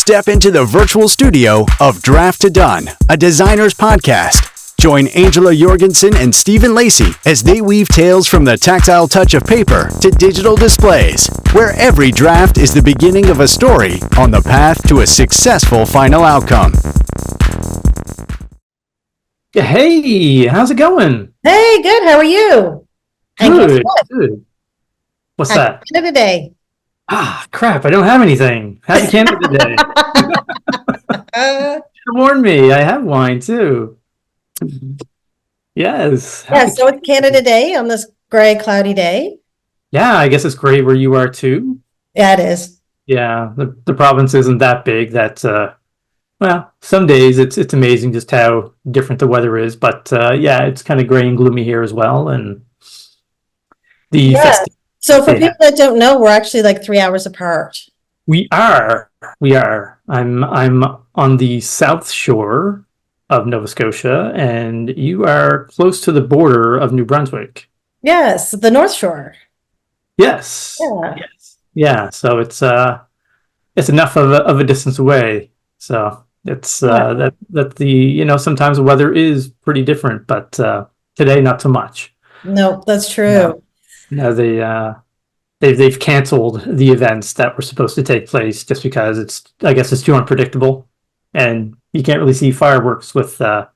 Step into the virtual studio of DraftToDONE, a designer's podcast. Join Angela Jorgensen and Stephen Lacey as they weave tales from the tactile touch of paper to digital displays, where every draft is the beginning of a story on the path to a successful final outcome. Hey, how's it going? Hey, good. How are you? And guess Good, what? good. What's Happy that? Canada Day. Ah, crap, I don't have anything. Happy Canada Day. Warn me, I have wine too. Yes. Yeah, so it's Canada Day on this gray, cloudy day. Yeah, I guess it's great where you are too. Yeah, it is. Yeah, the province isn't that big that, well, some days it's amazing just how different the weather is, but yeah, it's kind of gray and gloomy here as well, and the Yeah. festive. So for Yeah. people that don't know, we're actually like 3 hours apart. We are. I'm on the south shore of Nova Scotia, and you are close to the border of New Brunswick. Yes, the North Shore. Yes. Yeah. Yes. Yeah. So it's enough of a distance away. So it's Yeah. that the sometimes the weather is pretty different, but today not so much. No, that's true. No, they've canceled the events that were supposed to take place just because I guess it's too unpredictable, and you can't really see fireworks with the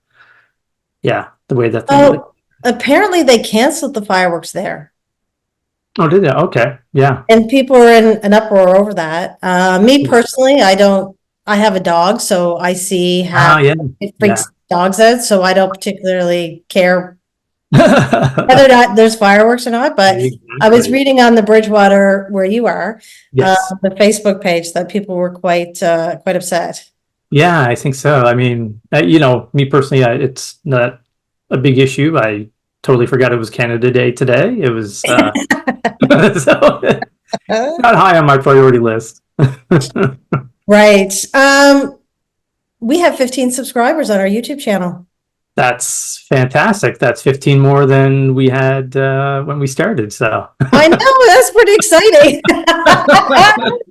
way that they do it. Oh, apparently they canceled the fireworks there. Oh, did they? Okay. Yeah. And people were in an uproar over that. Me personally, I have a dog, so I see how Yeah. it freaks dogs out, so I don't particularly care whether or not there's fireworks or not, but I was reading on the Bridgewater where you are, Yes. the Facebook page that people were quite upset. Yeah, I think so. I mean, me personally, it's not a big issue. I totally forgot it was Canada Day today. It was so not high on my priority list. Right. We have 15 subscribers on our YouTube channel. That's fantastic. That's 15 more than we had when we started. So I know, that's pretty exciting.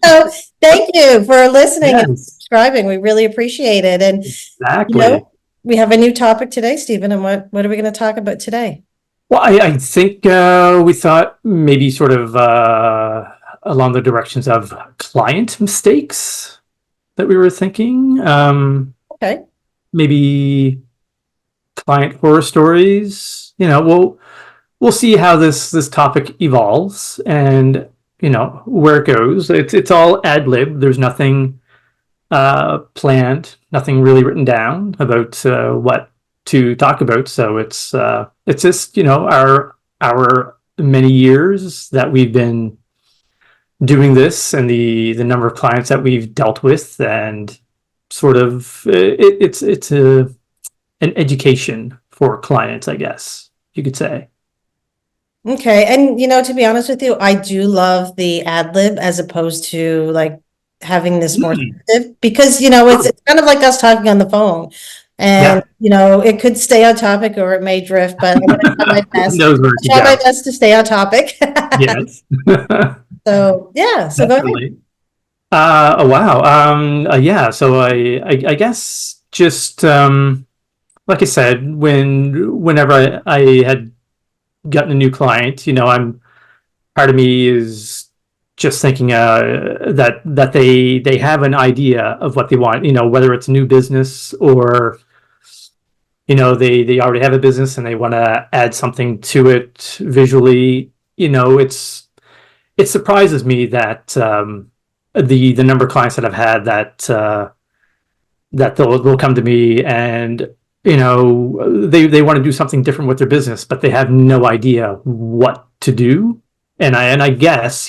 So thank you for listening and Yes, subscribing. We really appreciate it. And exactly. we have a new topic today, Stephen. And what are we going to talk about today? Well, I think we thought maybe sort of along the directions of client mistakes that we were thinking. Okay. Maybe client horror stories. We'll see how this topic evolves and where it goes. It's all ad lib. There's nothing planned, nothing really written down about what to talk about. So it's just our many years that we've been doing this and the number of clients that we've dealt with, and sort of it's an education for clients, I guess you could say. Okay. And, to be honest with you, I do love the ad lib as opposed to like having this more scripted, because, it's kind of like us talking on the phone, and, it could stay on topic or it may drift, but I'm going to try my best. Knows where to Try my go. best to stay on topic. Yes. So, yeah. So go ahead. Definitely. Oh, wow. Yeah. So I guess just like I said, whenever I had gotten a new client, part of me is just thinking that they have an idea of what they want, whether it's new business or they already have a business and they want to add something to it visually. It surprises me that the number of clients that I've had that they'll come to me and they want to do something different with their business, but they have no idea what to do. And I guess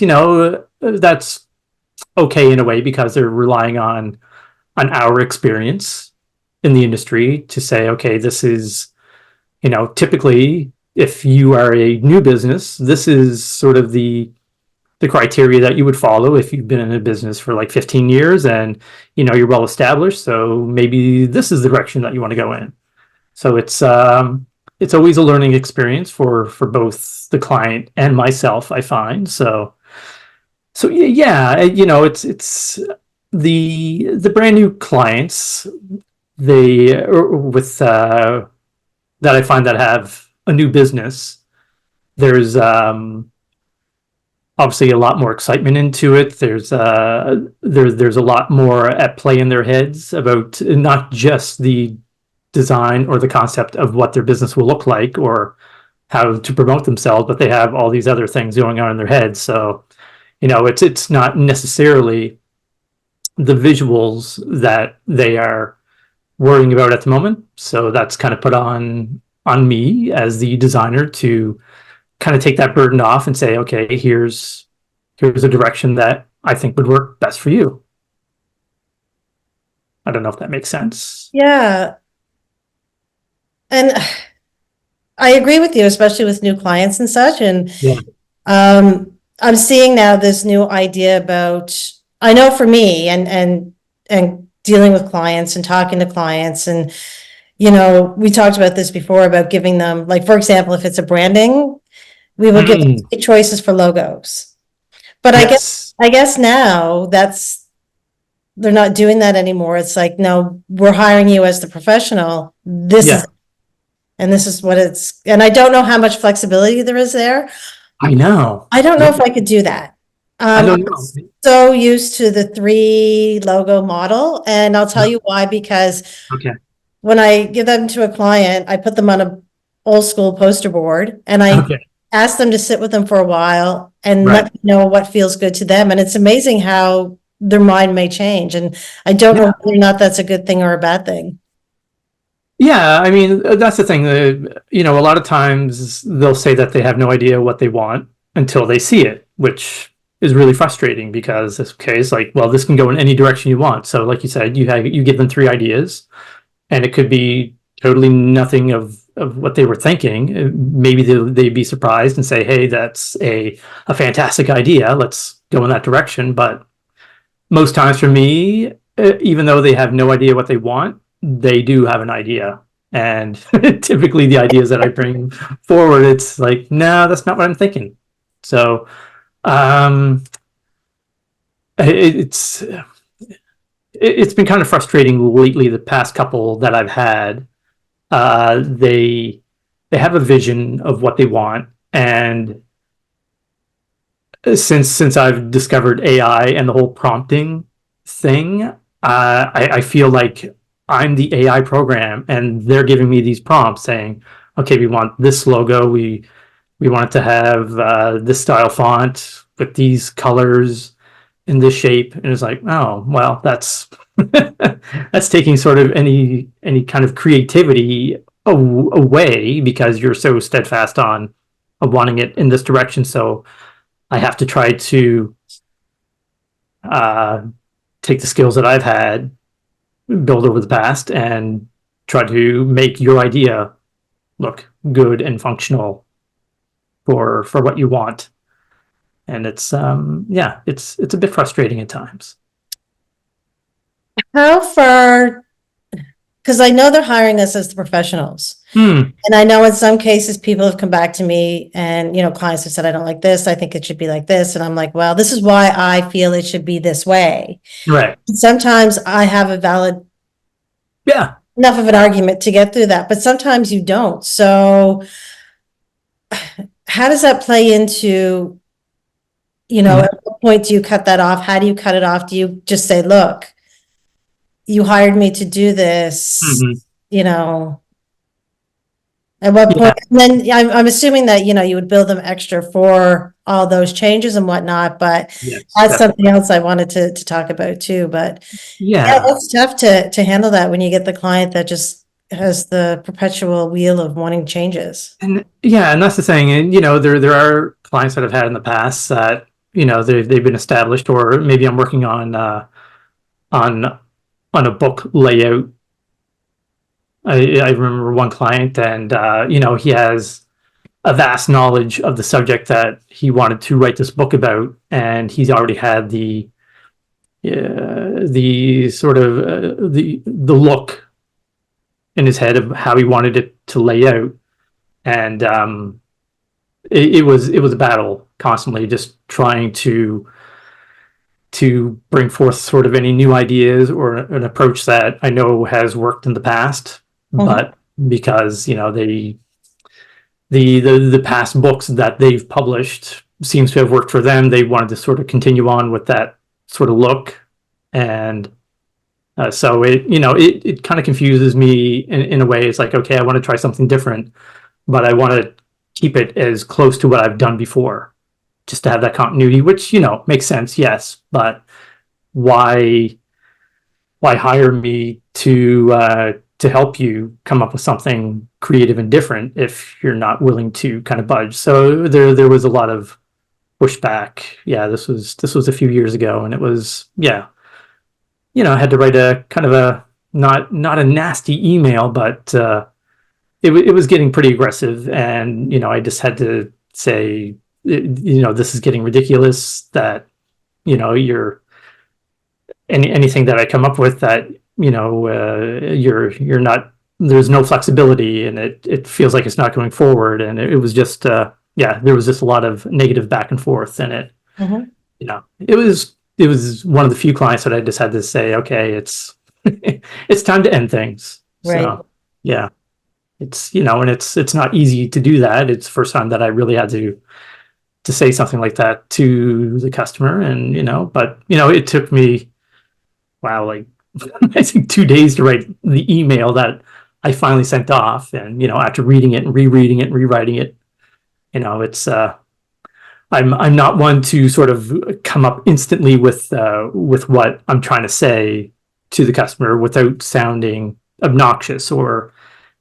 that's okay in a way, because they're relying on our experience in the industry to say, okay, this is typically, if you are a new business, this is sort of the criteria that you would follow if you've been in a business for like 15 years and you're well established. So maybe this is the direction that you want to go in. So it's always a learning experience for both the client and myself, I find. So yeah, it's the brand new clients, they with that I find that have a new business, there's obviously a lot more excitement into it. There's a lot more at play in their heads about not just the design or the concept of what their business will look like or how to promote themselves, but they have all these other things going on in their heads. So, it's not necessarily the visuals that they are worrying about at the moment. So that's kind of put on me as the designer to kind of take that burden off and say, okay, here's a direction that I think would work best for you. I don't know if that makes sense. Yeah. And I agree with you, especially with new clients and such. And Yeah. I'm seeing now this new idea about, I know for me and dealing with clients and talking to clients, and we talked about this before about giving them, like, for example, if it's a branding, we will give them choices for logos. But Yes. I guess now they're not doing that anymore. It's like, no, we're hiring you as the professional. This Yeah. is, and this is what it's, and I don't know how much flexibility there is there. I know. I don't know if I could do that. I don't know. I'm so used to the 3 logo model, and I'll tell you why, because Okay. when I give them to a client, I put them on a old school poster board, and I Okay. ask them to sit with them for a while and Right. let me know what feels good to them. And it's amazing how their mind may change. And I don't know whether or not that's a good thing or a bad thing. Yeah, I mean, that's the thing. A lot of times they'll say that they have no idea what they want until they see it, which is really frustrating because it's like, well, this can go in any direction you want. So, like you said, you give them 3 ideas, and it could be totally nothing of what they were thinking. Maybe they'd be surprised and say, "Hey, that's a fantastic idea. Let's go in that direction." But most times for me, even though they have no idea what they want, they do have an idea. And typically the ideas that I bring forward, it's like, no, that's not what I'm thinking. So it's been kind of frustrating lately, the past couple that I've had. They have a vision of what they want, and since I've discovered AI and the whole prompting thing, I feel like I'm the AI program, and they're giving me these prompts saying, "Okay, we want this logo. We want it to have this style font with these colors in this shape." And it's like, oh, well, that's that's taking sort of any kind of creativity away because you're so steadfast on wanting it in this direction. So I have to try to take the skills that I've had, build over the past, and try to make your idea look good and functional for what you want. And it's it's a bit frustrating at times. How far, because I know they're hiring us as the professionals. And I know in some cases people have come back to me and, clients have said, I don't like this. I think it should be like this. And I'm like, well, this is why I feel it should be this way. Right. And sometimes I have a valid, enough of an argument to get through that, but sometimes you don't. So how does that play into, at what point do you cut that off? How do you cut it off? Do you just say, look, you hired me to do this, at what point? And then I'm assuming that, you would bill them extra for all those changes and whatnot, but that's something else I wanted to talk about too. But it's tough to handle that when you get the client that just has the perpetual wheel of wanting changes. And that's the thing. And there are clients that I've had in the past that they've been established, or maybe I'm working on a book layout. I remember one client, and he has a vast knowledge of the subject that he wanted to write this book about, and he's already had the sort of the look in his head of how he wanted it to lay out, and it was a battle constantly, just trying to to bring forth sort of any new ideas or an approach that I know has worked in the past, but because, the past books that they've published seems to have worked for them, they wanted to sort of continue on with that sort of look. And so it kind of confuses me in a way. It's like, okay, I want to try something different, but I want to keep it as close to what I've done before, just to have that continuity, which, makes sense, yes, but why hire me to help you come up with something creative and different if you're not willing to kind of budge? So there was a lot of pushback. Yeah, this was a few years ago, and it was, yeah, I had to write a kind of a not a nasty email, but it was getting pretty aggressive, and I just had to say, this is getting ridiculous. That you're anything that I come up with that you're not. There's no flexibility, and it feels like it's not going forward. And it was just there was just a lot of negative back and forth, and it was one of the few clients that I just had to say, okay, it's it's time to end things. Right. So yeah, it's and it's not easy to do that. It's the first time that I really had to say something like that to the customer, and but it took me, wow, like I think 2 days to write the email that I finally sent off. And after reading it and rereading it and rewriting it, it's I'm not one to sort of come up instantly with what I'm trying to say to the customer without sounding obnoxious or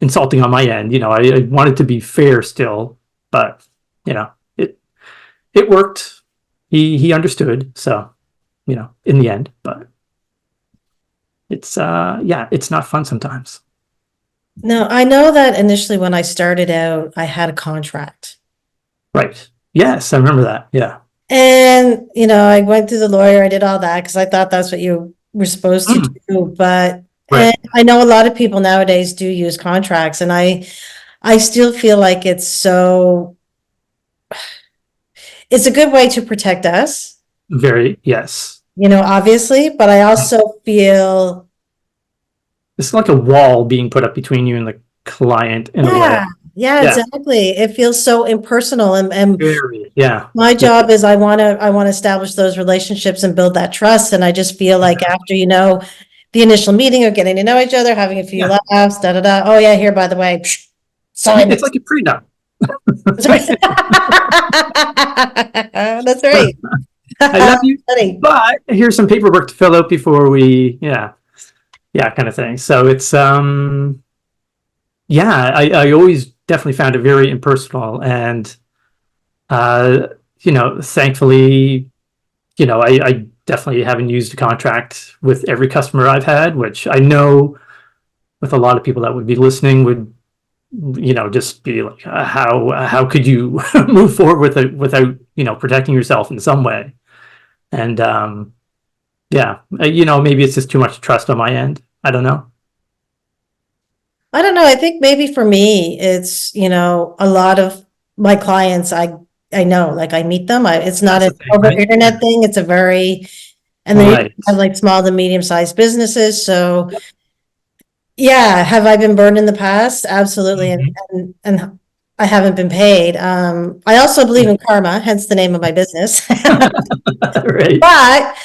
insulting on my end. I wanted to be fair still, but it worked. He understood. So, in the end, but it's it's not fun sometimes. No, I know that initially when I started out, I had a contract. Right. Yes, I remember that. Yeah. And, I went through the lawyer, I did all that because I thought that's what you were supposed to do. But Right. and I know a lot of people nowadays do use contracts, and I still feel like it's a good way to protect us, Very, yes. obviously, but I also feel, It's like a wall being put up between you and the client in a way. yeah, Yeah. exactly. It feels so impersonal, and Very, yeah. my job is I want to establish those relationships and build that trust. And I just feel like after, the initial meeting or getting to know each other, having a few laughs, da da da. Oh yeah, here, by the way, sign. It's like a prenup. That's right. That's right. I love you, Funny. but here's some paperwork to fill out before we, kind of thing. So it's, I always definitely found it very impersonal, and, thankfully, I definitely haven't used a contract with every customer I've had, which I know with a lot of people that would be listening would, just be like, how could you move forward with it without, protecting yourself in some way? And, maybe it's just too much trust on my end. I don't know. I don't know. I think maybe for me, it's, a lot of my clients, I know, like I meet them. It's not That's an the thing, over right? internet thing. It's and they Right. have like small to medium sized businesses. So yeah, have I been burned in the past? Absolutely. And I haven't been paid. I also believe in karma, hence the name of my business. Right. But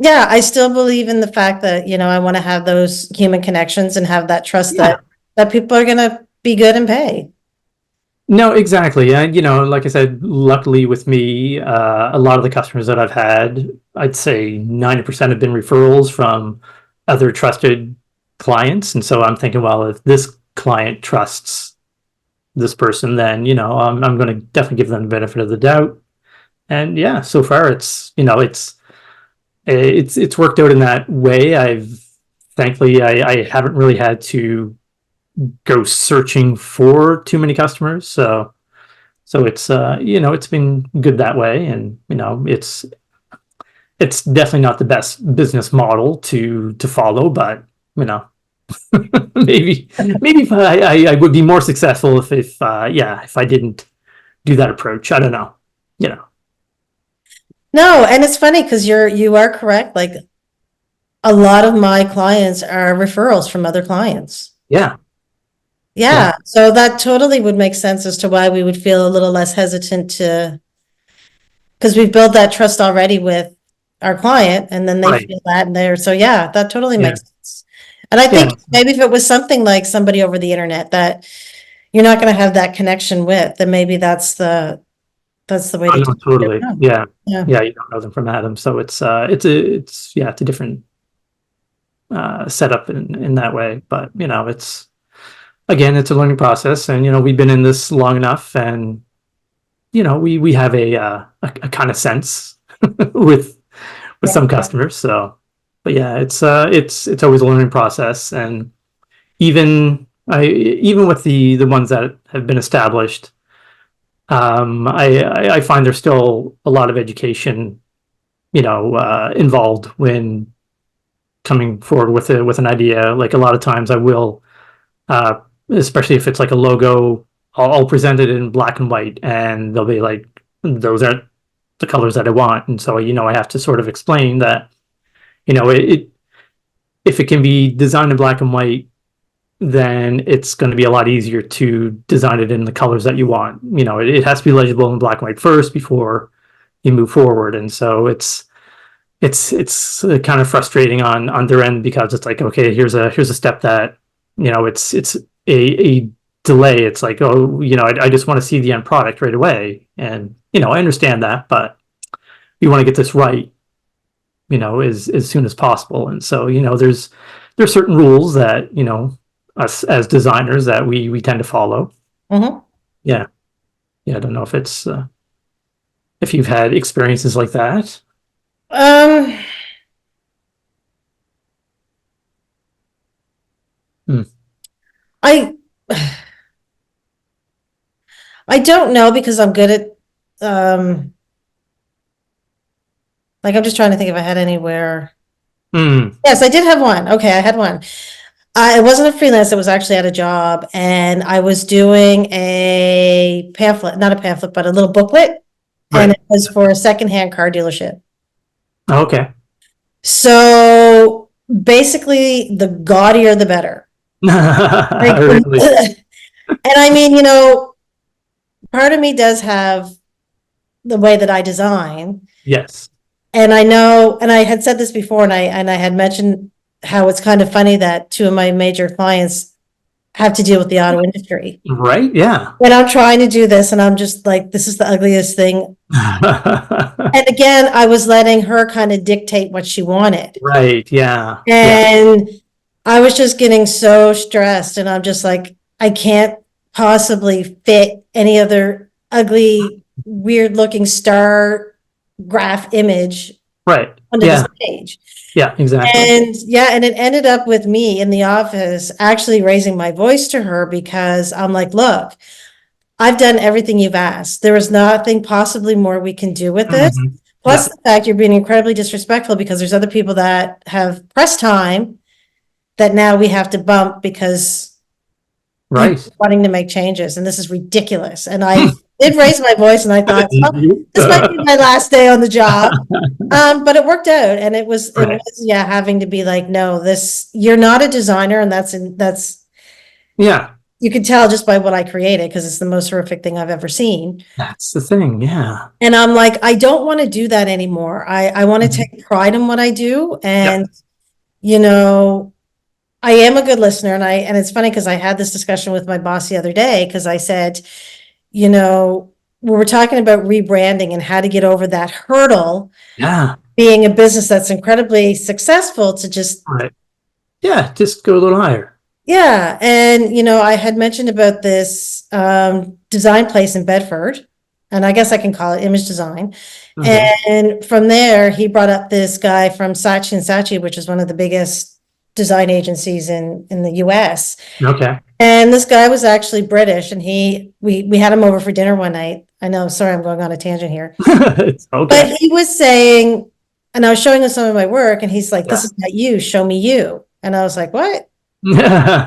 yeah, I still believe in the fact that, I want to have those human connections and have that trust Yeah. that people are going to be good and pay. No, exactly. And, like I said, luckily with me, a lot of the customers that I've had, I'd say 90% have been referrals from other trusted clients. And so I'm thinking, well, if this client trusts this person, then, I'm going to definitely give them the benefit of the doubt. And yeah, so far it's worked out in that way. Thankfully, I haven't really had to go searching for too many customers. So it's, it's been good that way. And, it's definitely not the best business model to follow, but, maybe if I would be more successful if I didn't do that approach. I don't know, No, and it's funny because you are correct. Like a lot of my clients are referrals from other clients. Yeah. Yeah, so that totally would make sense as to why we would feel a little less hesitant to, because we've built that trust already with our client and then they Right. feel that and they're, so yeah, that totally Yeah. makes sense. And I Yeah. think maybe if it was something like somebody over the internet that you're not going to have that connection with, then maybe that's the way Oh, to do no, it. totally. Yeah. Yeah. Yeah. You don't know them from Adam. So it's it's a different setup in that way. But, it's, again, it's a learning process. And, we've been in this long enough and, we have a kind of sense with some customers. So, but yeah, it's always a learning process. And even with the ones that have been established, I find there's still a lot of education, involved when coming forward with an idea. Like a lot of times I will, uh, especially if it's like a logo, I'll present it in black and white and they'll be like, those aren't the colors that I want. And so, I have to sort of explain that, it if it can be designed in black and white, then it's going to be a lot easier to design it in the colors that you want. It has to be legible in black and white first before you move forward. And so it's kind of frustrating on their end because it's like, okay, here's a step that, it's a delay. It's like, oh, I just want to see the end product right away. And, I understand that, but you want to get this right, as soon as possible. And so, there's certain rules that, us as designers that we tend to follow. Mhm. Yeah. Yeah. I don't know if it's, if you've had experiences like that. Um, Hmm. I I don't know because I'm good at like I'm just trying to think if I had anywhere. Hmm. Yes, I did have one. Okay, I had one. It wasn't a freelance, it was actually at a job, and I was doing a pamphlet, not a pamphlet, but a little booklet, and Right. it was for a secondhand car dealership. Okay. So basically, the gaudier the better. Like, Really? and I mean, part of me does have the way that I design. Yes. And I know, and I had said this before, and I had mentioned how it's kind of funny that two of my major clients have to deal with the auto industry. Right. Yeah. When I'm trying to do this, and I'm just like, this is the ugliest thing. And again, I was letting her kind of dictate what she wanted. Right. Yeah. Yeah. And I was just getting so stressed, and I'm just like, I can't possibly fit any other ugly, weird looking star graph image Right. onto Yeah. this page. Yeah. Exactly. And yeah, and it ended up with me in the office actually raising my voice to her because I'm like, look, I've done everything you've asked. There is nothing possibly more we can do with this. Mhm. Plus the fact you're being incredibly disrespectful because there's other people that have press time that now we have to bump because Right. you're wanting to make changes, and this is ridiculous. And I did raise my voice, and I thought, well, this might be my last day on the job. But it worked out, and it was Right. yeah, having to be like, no, you're not a designer, and that's Yeah. you can tell just by what I created because it's the most horrific thing I've ever seen. That's the thing. Yeah. And I'm like, I don't want to do that anymore. I want to Mhm. take pride in what I do, and you know, I am a good listener, and it's funny because I had this discussion with my boss the other day because I said, we were talking about rebranding and how to get over that hurdle, Yeah. being a business that's incredibly successful to just, Right. Yeah. Just go a little higher. yeah. And, I had mentioned about this design place in Bedford, and I guess I can call it Image Design. Mhm. And from there, he brought up this guy from Saatchi & Saatchi, which is one of the biggest design agencies in the US. Okay. And this guy was actually British, and we had him over for dinner one night. I know, sorry, I'm going on a tangent here. It's okay. But he was saying, and I was showing him some of my work, and he's like, this Yeah. is not you, show me you. And I was like, what? Yeah.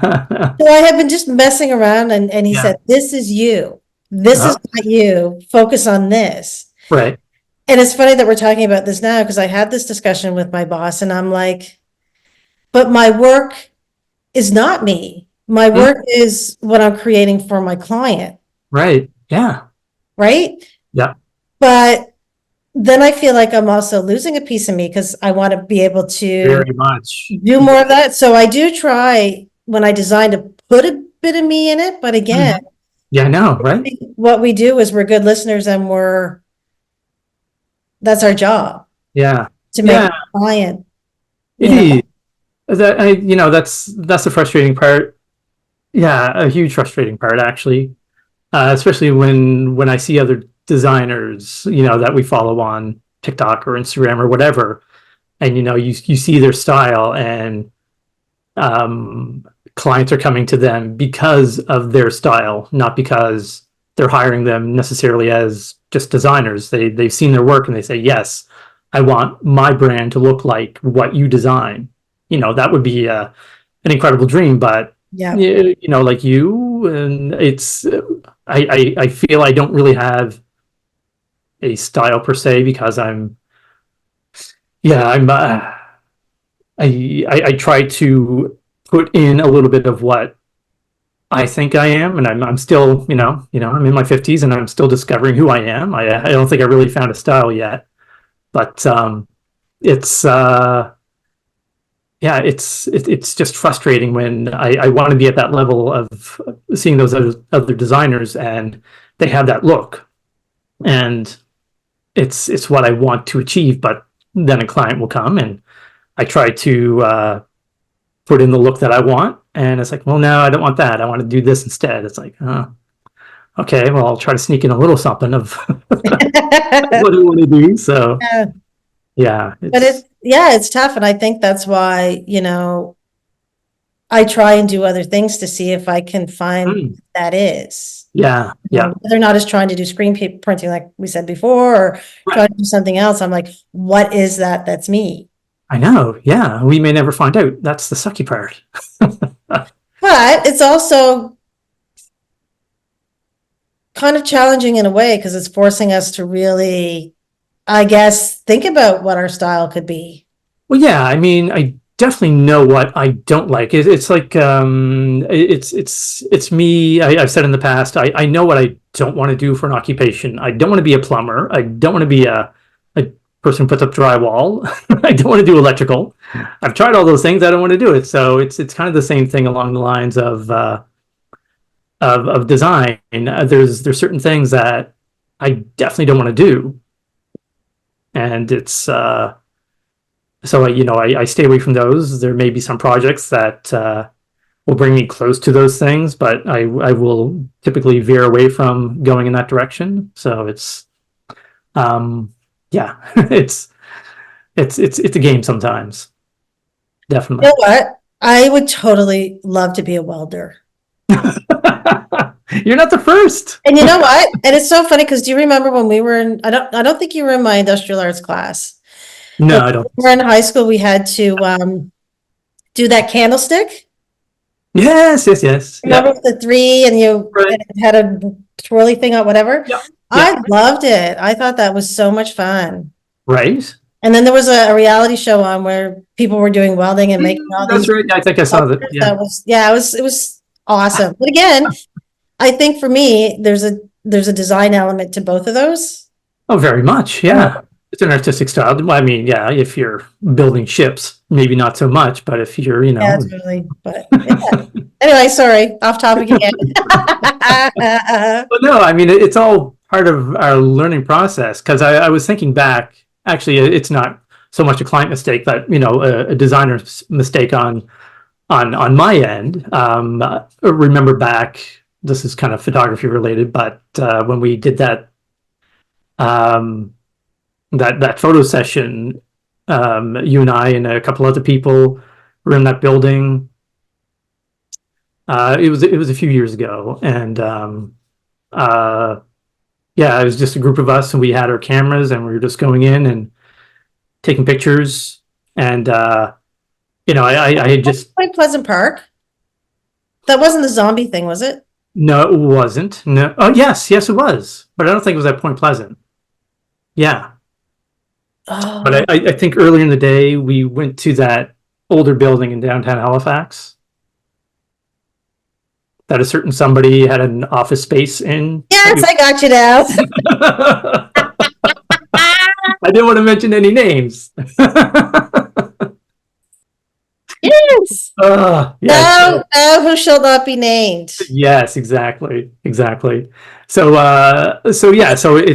So I had been just messing around, and he Yeah. said, this is you. This is not you. Focus on this. Right. And it's funny that we're talking about this now because I had this discussion with my boss and I'm like, but my work is not me. My work is what I'm creating for my client. Right. Yeah. Right. Yeah. But then I feel like I'm also losing a piece of me because I want to be able to Very much. do more of that. So I do try when I design to put a bit of me in it. But again, Yeah, I know, right? what we do is we're good listeners and that's our job Yeah. to make Yeah. the client. It you know. is. That's the frustrating part. Yeah, a huge frustrating part actually. Especially when I see other designers, that we follow on TikTok or Instagram or whatever, and you see their style, and clients are coming to them because of their style, not because they're hiring them necessarily as just designers. They've seen their work and they say, yes, I want my brand to look like what you design. That would be an incredible dream, but Yeah. like you, and it's I feel I don't really have a style per se because I'm I try to put in a little bit of what I think I am, and I'm still I'm in my 50s and I'm still discovering who I am. I don't think I really found a style yet, but it's it's just frustrating when I want to be at that level of seeing those other designers and they have that look, and it's what I want to achieve, but then a client will come and I try to put in the look that I want, and it's like, well, no, I don't want that. I want to do this instead. It's like, oh, okay, well, I'll try to sneak in a little something of what I want to do. So, yeah, But it's tough. And I think that's why, I try and do other things to see if I can find what that is. Yeah, yeah. Whether or not it's trying to do screen printing, like we said before, or trying to do something else. I'm like, what is that? That's me. I know. Yeah, we may never find out. That's the sucky part. But it's also kind of challenging in a way because it's forcing us to really, I guess, think about what our style could be. Well, yeah, I mean, I definitely know what I don't like. It's like it's me. I've said in the past, I know what I don't want to do for an occupation. I don't want to be a plumber. I don't want to be a person who puts up drywall. I don't want to do electrical. I've tried all those things. I don't want to do it. So it's kind of the same thing along the lines of design. There's certain things that I definitely don't want to do, and it's so I stay away from those. There may be some projects that will bring me close to those things, but I will typically veer away from going in that direction. So it's yeah, it's a game sometimes. Definitely. You know what? I would totally love to be a welder. You're not the first. And you know what? And it's so funny because do you remember when we were in, I don't think you were in my industrial arts class. No, I don't. We were in high school, we had to do that candlestick. Yes. Remember with the three and you had a twirly thing or whatever? Yeah. I loved it. I thought that was so much fun. Right. And then there was a reality show on where people were doing welding and making all these. That's right. I think I saw that. Yeah. It was awesome. But again, I think for me, there's a design element to both of those. Oh, very much. Yeah. It's an artistic style. Well, I mean, yeah, if you're building ships, maybe not so much, but if you're, Yeah, it's really, but yeah. Anyway, sorry, off topic again. But no, I mean, it's all part of our learning process. Because I was thinking back, actually, it's not so much a client mistake, but a designer's mistake on my end. Remember back, this is kind of photography related, but when we did that that photo session, you and I and a couple other people were in that building. It was a few years ago, and yeah, it was just a group of us, and we had our cameras, and we were just going in and taking pictures, and I had just Point Pleasant Park. That wasn't the zombie thing, was it? No, it wasn't. No. Oh, yes, it was, but I don't think it was at Point Pleasant. Yeah. But Oh, I think earlier in the day, we went to that older building in downtown Halifax that a certain somebody had an office space in. yes, I got you now. I didn't want to mention any names. Yes. Yes. No, no, who shall not be named? Yes, exactly. Exactly. So yeah, so at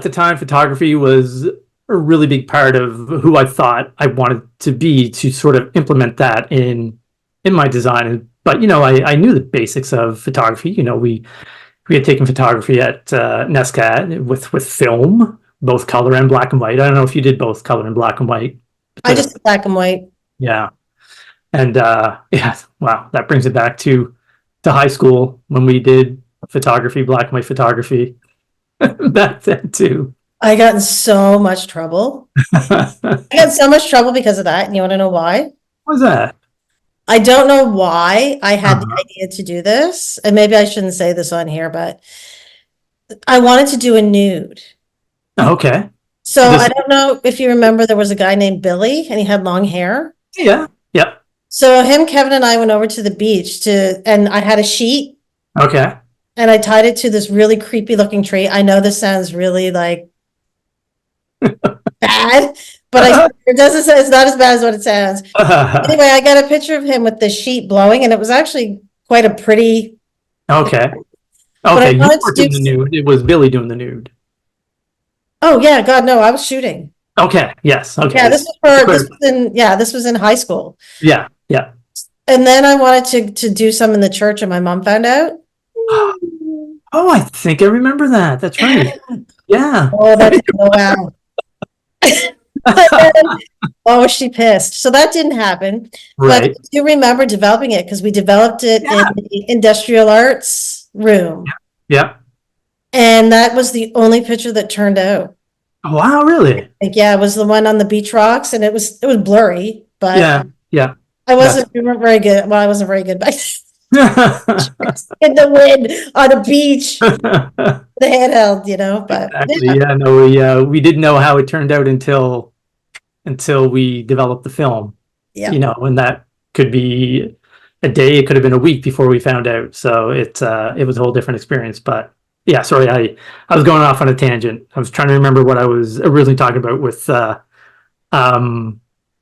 the time photography was a really big part of who I thought I wanted to be, to sort of implement that in my design. But I knew the basics of photography. We had taken photography at NESCAD with film, both color and black and white. I don't know if you did both color and black and white. I just did black and white. Yeah. And yeah, wow, that brings it back to high school when we did photography, black and white photography back then too. I got in so much trouble. I got so much trouble because of that. And you want to know why? What was that? I don't know why I had Uh-huh. the idea to do this. And maybe I shouldn't say this on here, but I wanted to do a nude. Okay. So This- I don't know if you remember, there was a guy named Billy and he had long hair. Yeah. Yep. So him, Kevin, and I went over to the beach and I had a sheet Okay. and I tied it to this really creepy looking tree. I know this sounds really like bad, but it doesn't say, it's not as bad as what it sounds. Anyway, I got a picture of him with the sheet blowing, and it was actually quite a pretty. Okay. I Okay. You wanted were to doing the nude. It was Billy doing the nude. Oh yeah, God, no, I was shooting. Okay. Yes. Okay. Yeah, this was in high school. Yeah. Yeah. And then I wanted to do some in the church, and my mom found out. Oh, I think I remember that. That's right. Yeah. Oh, that didn't go well. Oh, was she pissed? So that didn't happen. But I Right. do remember developing it because we developed it Yeah. in the industrial arts room. Yeah. And that was the only picture that turned out. Wow. Really? Like, yeah, it was the one on the beach rocks, and it was blurry, but Yeah. Yeah. we weren't very good. Well, I wasn't very good, but in the wind on a beach, the handheld, but Exactly. Yeah. No, we didn't know how it turned out until we developed the film. Yeah. And that could be a day, it could have been a week before we found out. So it was a whole different experience. But yeah, sorry, I was going off on a tangent. I was trying to remember what I was originally talking about with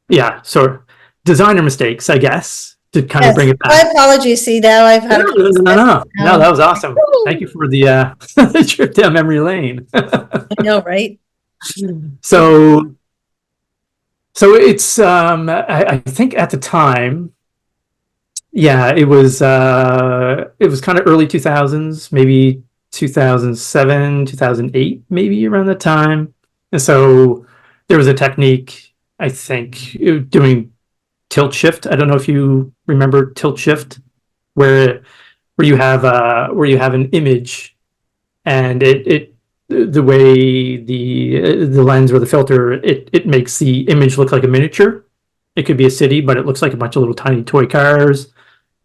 yeah, so designer mistakes, I guess, to kind of bring it back. My apologies. See, now I've had No, that was awesome. Thank you for the the trip down memory lane. I know, right? So it's I think at the time, yeah, it was kind of early 2000s, maybe 2007, 2008, maybe around that time. And so there was a technique, I think, doing tilt shift. I don't know if you remember tilt shift, where you have an image, and the way the lens or the filter, it makes the image look like a miniature. It could be a city, but it looks like a bunch of little tiny toy cars,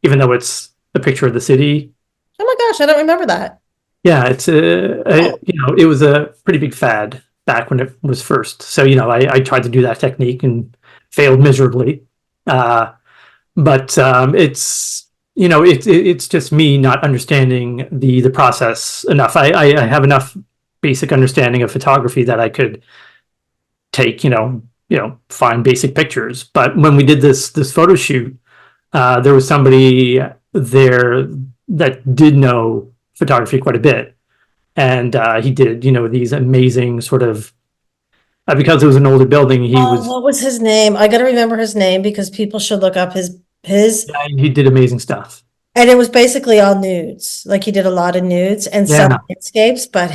even though it's a picture of the city. Oh my gosh, I don't remember that. Yeah, it's it was a pretty big fad back when it was first. So I tried to do that technique and failed miserably. But it's just me not understanding the process enough. I have enough basic understanding of photography that I could take, find basic pictures. But when we did this photo shoot, there was somebody there that did know photography quite a bit, and he did these amazing sort of because it was an older building. What was his name? I got to remember his name because people should look up his. Yeah, he did amazing stuff. And it was basically all nudes. Like he did a lot of nudes and some landscapes, but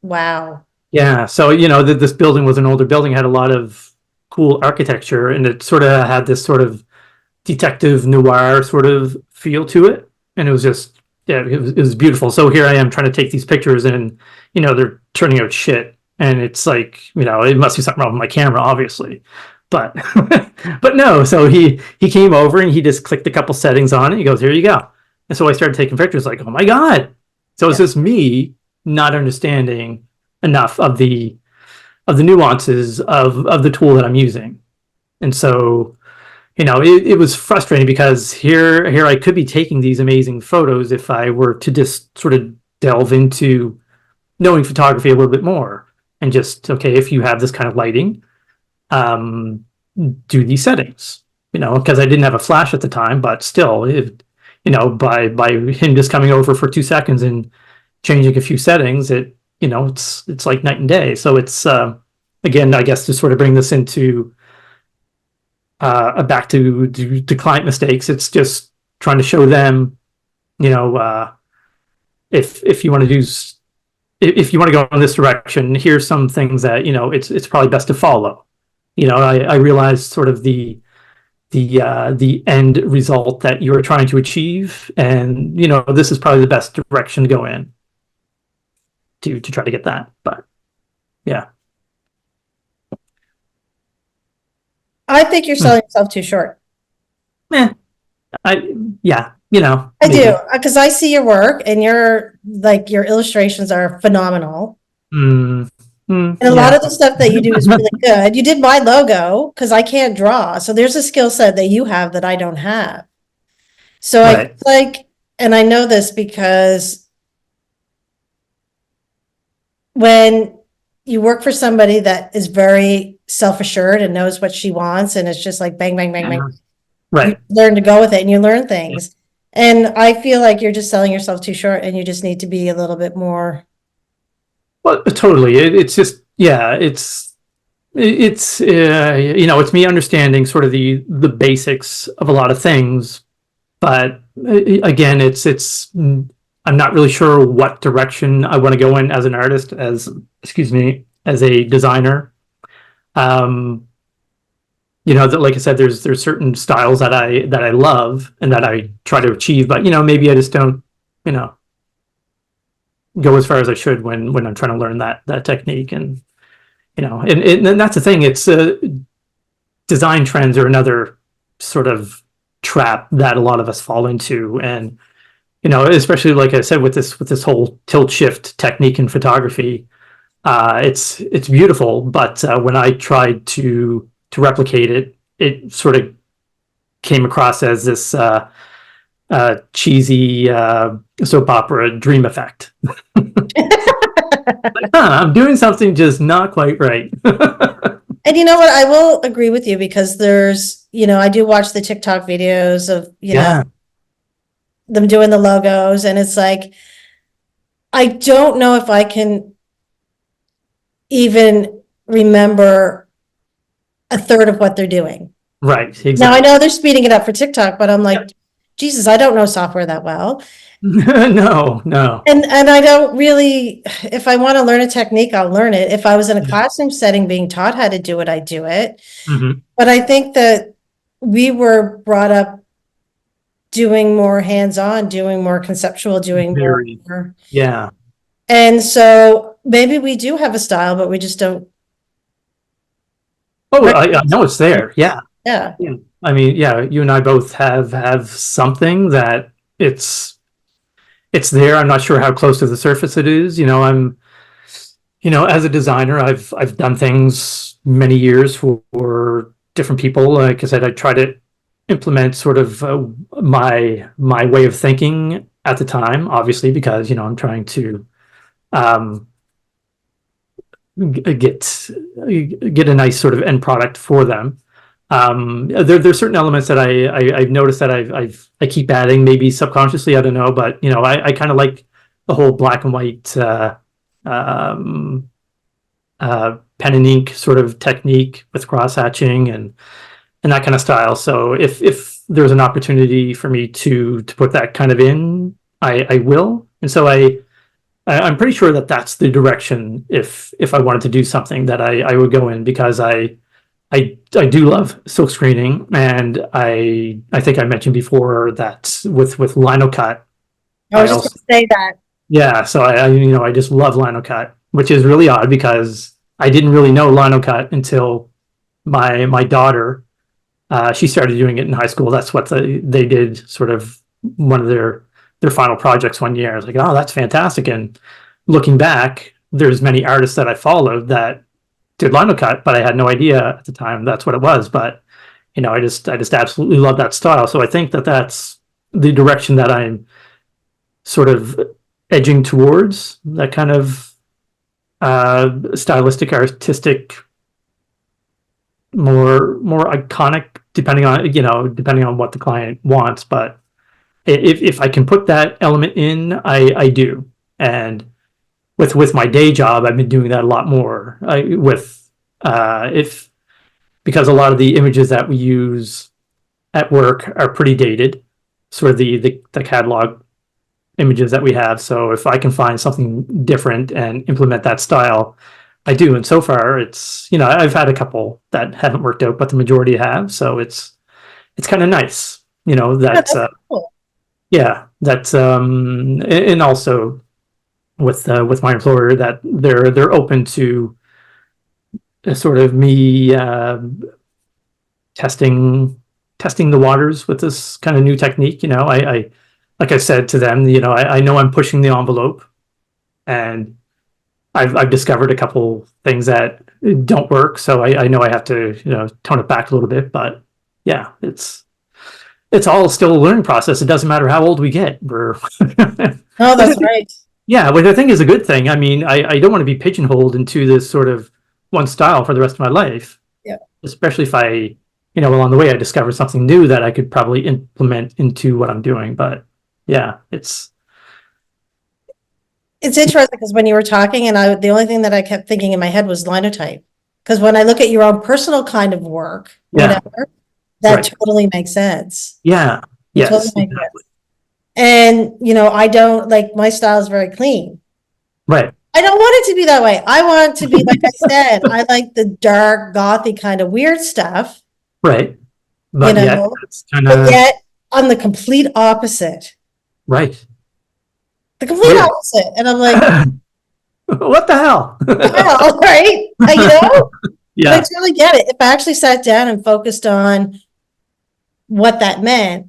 wow. Yeah. So, this building was an older building, had a lot of cool architecture, and it sort of had this sort of detective noir sort of feel to it. And it was just, yeah, it was beautiful. So here I am trying to take these pictures, and, they're turning out shit. And it's like, it must be something wrong with my camera, obviously. But but no, so he came over and he just clicked a couple settings on it. He goes, here you go. And so I started taking pictures like, oh my God. So it's just me not understanding enough of the nuances of the tool that I'm using. And so, it was frustrating because here I could be taking these amazing photos if I were to just sort of delve into knowing photography a little bit more, and just, okay, if you have this kind of lighting, do these settings, because I didn't have a flash at the time, but still, by him just coming over for 2 seconds and changing a few settings, it's like night and day. So it's, again, I guess, to sort of bring this into back to client mistakes, it's just trying to show them, if you want to do, if you want to go in this direction, here's some things that it's probably best to follow. I realized sort of the end result that you were trying to achieve, and this is probably the best direction to go in to try to get that. But yeah. I think you're selling yourself too short. I do, because I see your work, and your illustrations are phenomenal. And a lot of the stuff that you do is really good. You did my logo because I can't draw. So there's a skill set that you have that I don't have. So right. And I know this because when you work for somebody that is very self-assured and knows what she wants, and it's just like bang, bang, bang, bang. Right. You learn to go with it, and you learn things. And I feel like you're just selling yourself too short, and you just need to be a little bit more. Well, totally. It's just, it's me understanding sort of the basics of a lot of things, but again, I'm not really sure what direction I want to go in as an artist, as a designer. Like I said, there's certain styles that I love and that I try to achieve, but maybe I just don't, go as far as I should when I'm trying to learn that technique. And and that's the thing. It's design trends are another sort of trap that a lot of us fall into, and especially, like I said, with this whole tilt shift technique in photography, it's beautiful, but when I tried to replicate it, it sort of came across as this cheesy soap opera dream effect. I'm doing something just not quite right. And you know what? I will agree with you, because there's, I do watch the TikTok videos of, them doing the logos, and it's like, I don't know if I can even remember a third of what they're doing. Right. Exactly. Now I know they're speeding it up for TikTok, but I'm like, Jesus, I don't know software that well. No. And I don't really, if I want to learn a technique, I'll learn it. If I was in a classroom setting being taught how to do it, I do it. Mm-hmm. But I think that we were brought up doing more hands-on, doing more conceptual, doing more. Yeah. And so maybe we do have a style, but we just don't. Oh, I know it's there. Yeah. Yeah. I mean, you and I both have something that it's there. I'm not sure how close to the surface it is. I'm, as a designer, I've done things many years for different people. Like I said, I try to implement sort of my way of thinking at the time, obviously, because I'm trying to get a nice sort of end product for them. There's certain elements that I've noticed that I keep adding, maybe subconsciously, I don't know, but I kind of like the whole black and white pen and ink sort of technique with cross hatching and that kind of style. So if there's an opportunity for me to put that kind of in, I will. And so I'm pretty sure that that's the direction if I wanted to do something that I would go in, because I do love silk screening, and I think I mentioned before that with LinoCut. I was just going to say that. Yeah, so I just love LinoCut, which is really odd because I didn't really know LinoCut until my daughter. She started doing it in high school. That's what they did, sort of one of their final projects one year. I was like, oh, that's fantastic. And looking back, there's many artists that I followed that did lino cut, but I had no idea at the time that's what it was. But I just absolutely love that style. So I think that that's the direction that I'm sort of edging towards, that kind of stylistic, artistic, more iconic, depending on what the client wants. But if I can put that element in, I do. And with my day job, I've been doing that a lot more. Because a lot of the images that we use at work are pretty dated, sort of the catalog images that we have. So if I can find something different and implement that style, I do. And so far, it's I've had a couple that haven't worked out, but the majority have. So it's kind of nice, that's cool. yeah, that's and also with my employer, that they're open to sort of me testing the waters with this kind of new technique. I like I said to them, I know I'm pushing the envelope, and I've discovered a couple things that don't work, so I know I have to tone it back a little bit. But yeah, it's all still a learning process. It doesn't matter how old we get. Oh, that's right. Yeah, which I think is a good thing. I mean, I don't want to be pigeonholed into this sort of one style for the rest of my life. Yeah. Especially if I, along the way I discovered something new that I could probably implement into what I'm doing. But yeah, it's interesting because when you were talking, and the only thing that I kept thinking in my head was linotype. Because when I look at your own personal kind of work, whatever, that Right. totally makes sense. Yeah. Yes. Totally makes Exactly. sense. And I don't like, my style is very clean. Right. I don't want it to be that way. I want it to be, like I said, I like the dark, gothy kind of weird stuff. Right. But yet, it's kind But of yet I'm the complete opposite. right. The complete Really? opposite. And I'm like, What the hell? well, right? I Yeah. totally get it. If I actually sat down and focused on what that meant,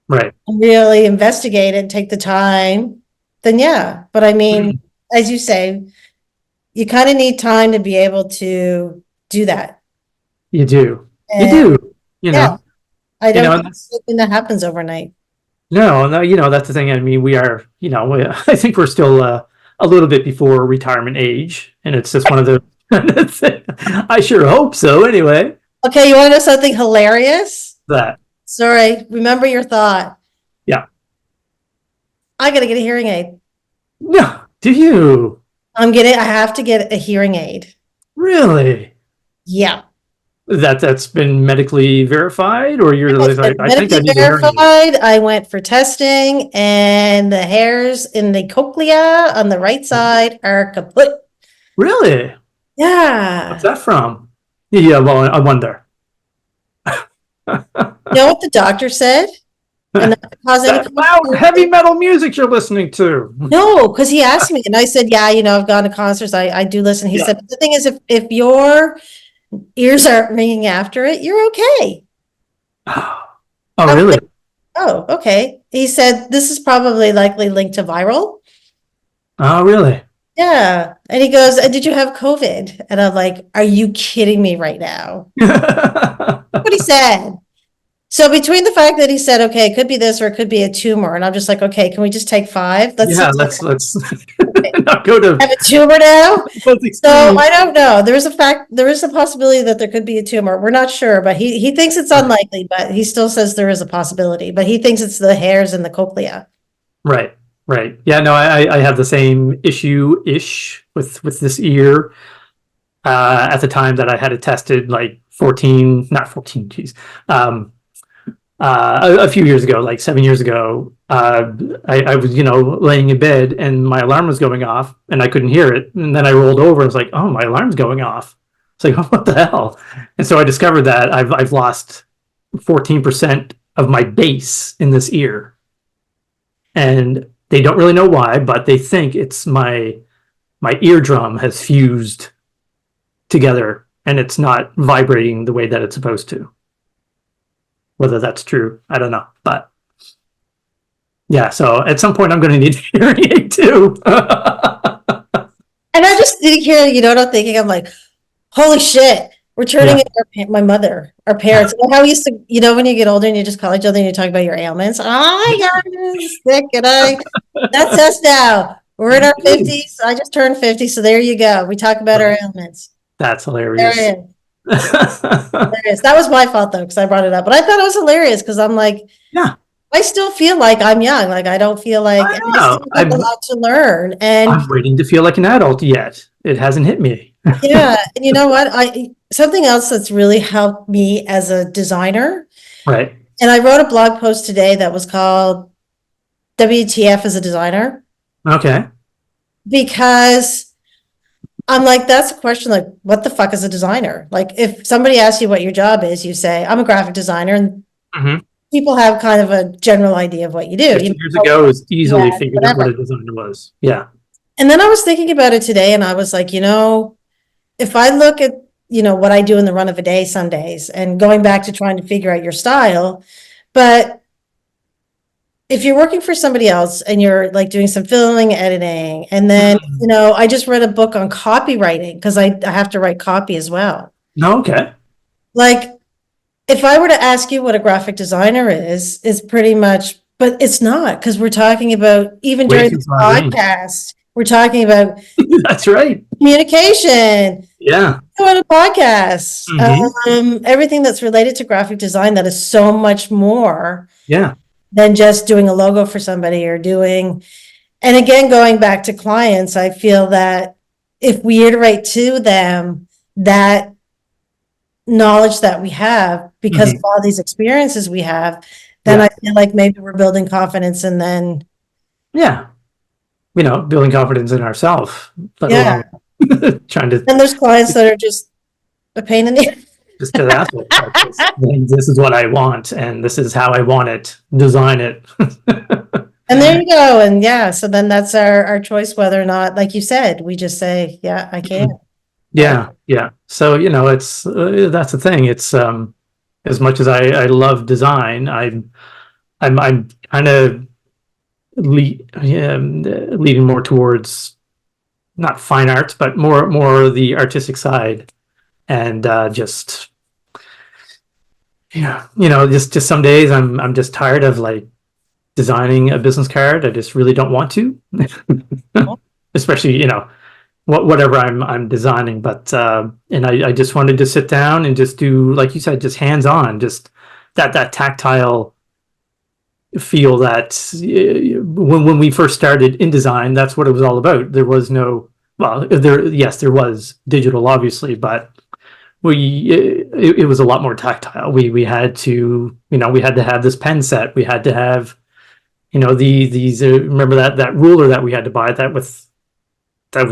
Right. really investigate it, take the time, then yeah. But I mean, as you say, you kind of need time to be able to do that. You do. And You do. yeah, I don't and think it's something that happens overnight. No, that's the thing. I mean, we are, I think we're still a little bit before retirement age, and it's just one of the. I sure hope so. Anyway, Okay, you want to know something hilarious? that Sorry, remember your thought. Yeah. I gotta get a hearing aid. No, do you I have to get a hearing aid. really? Yeah. That's been medically verified, or you're It's like, been I think I medically need a hearing aid. verified. I went for testing, and the hairs in the cochlea on the right side are kaput. Really? Yeah. What's that from? Yeah, well, I wonder. You know what the doctor said? And not to cause any That loud, heavy metal music you're listening to. No, because he asked me, and I said, "Yeah, I've gone to concerts. I do listen." He Yeah. said, "But the thing is, if your ears aren't ringing after it, you're okay." Oh, really? Oh, okay. He said, "This is probably likely linked to viral." Oh, really? Yeah, and he goes, "Did you have COVID?" And I'm like, "Are you kidding me right now?" What he said. So between the fact that he said, "Okay, it could be this or it could be a tumor," and I'm just like, "Okay, can we just take 5? Let's not go to have a tumor now." both So extremes. I don't know. There is a possibility that there could be a tumor. We're not sure, but he thinks it's unlikely, but he still says there is a possibility. But he thinks it's the hairs in the cochlea. Right. Yeah, no, I have the same issue-ish with this ear. At the time that I had it tested, like 14, not 14, geez. A few years ago, like 7 years ago, I was, laying in bed and my alarm was going off and I couldn't hear it. And then I rolled over and was like, oh, my alarm's going off. It's like, what the hell? And so I discovered that I've lost 14% of my bass in this ear. And they don't really know why, but they think it's my eardrum has fused together and it's not vibrating the way that it's supposed to. Whether that's true, I don't know. But yeah, so at some point I'm going to need a hearing aid too. And I'm just sitting here, you know what I'm thinking? I'm like, holy shit, we're turning Yeah. into my mother, our parents. You know how we used to, you know, when you get older and you just call each other and you talk about your ailments. Oh my God, I'm sick. That's us now. We're in our 50s. I just turned 50. So there you go. We talk about our ailments. That's There hilarious. it is. There it is. That was my fault though, because I brought it up. But I thought it was hilarious because I'm like, Yeah, I still feel like I'm young. Like I don't feel like, I and don't I know. still have a lot to learn. And I'm waiting to feel like an adult yet. It hasn't hit me. yeah, and you know what? Something else that's really helped me as a designer, Right. and I wrote a blog post today that was called WTF as a designer, Okay. because I'm like, that's a question, like, what the fuck is a designer? Like, if somebody asks you what your job is, you say, I'm a graphic designer, and hmm people have kind of a general idea of what you do. 50 You years know, ago, it was easily yeah, figured out what whatever. a designer was. Yeah. And then I was thinking about it today, and I was like, if I look at, what I do in the run of a day some days, and going back to trying to figure out your style, but if you're working for somebody else and you're like doing some filming, editing, and then, Mhm. I just read a book on copywriting because I have to write copy as well. No, okay. Like, if I were to ask you what a graphic designer is pretty much, but it's not, because we're talking about, even Way during too this broad range. podcast, we're talking about That's right. communication, Yeah. on a podcast, hmm everything that's related to graphic design that is so much more Yeah. than just doing a logo for somebody or doing, and again, going back to clients, I feel that if we iterate to them that knowledge that we have because of hmm all these experiences we have, then Yeah. I feel like maybe we're building confidence, and then, Yeah. Building confidence in ourselves, let yeah, alone trying to and there's clients that are just a pain in the just to ask it. Like this is what I want, and this is how I want it. Design it. And there you go. And yeah, so then that's our choice, whether or not, like you said, we just say, yeah, I can. Yeah, yeah. So it's that's the thing. It's as much as I love design, I'm kind of leaning more towards not fine arts, but more the artistic side, and just just some days I'm just tired of like designing a business card. I just really don't want to, especially whatever I'm designing. But and I just wanted to sit down and just do, like you said, just hands on, just that tactile feel that when we first started in design, that's what it was all about. There was no, well, there was digital, obviously, but it was a lot more tactile. We had to, we had to have this pen set. We had to have, these remember that ruler that we had to buy, that was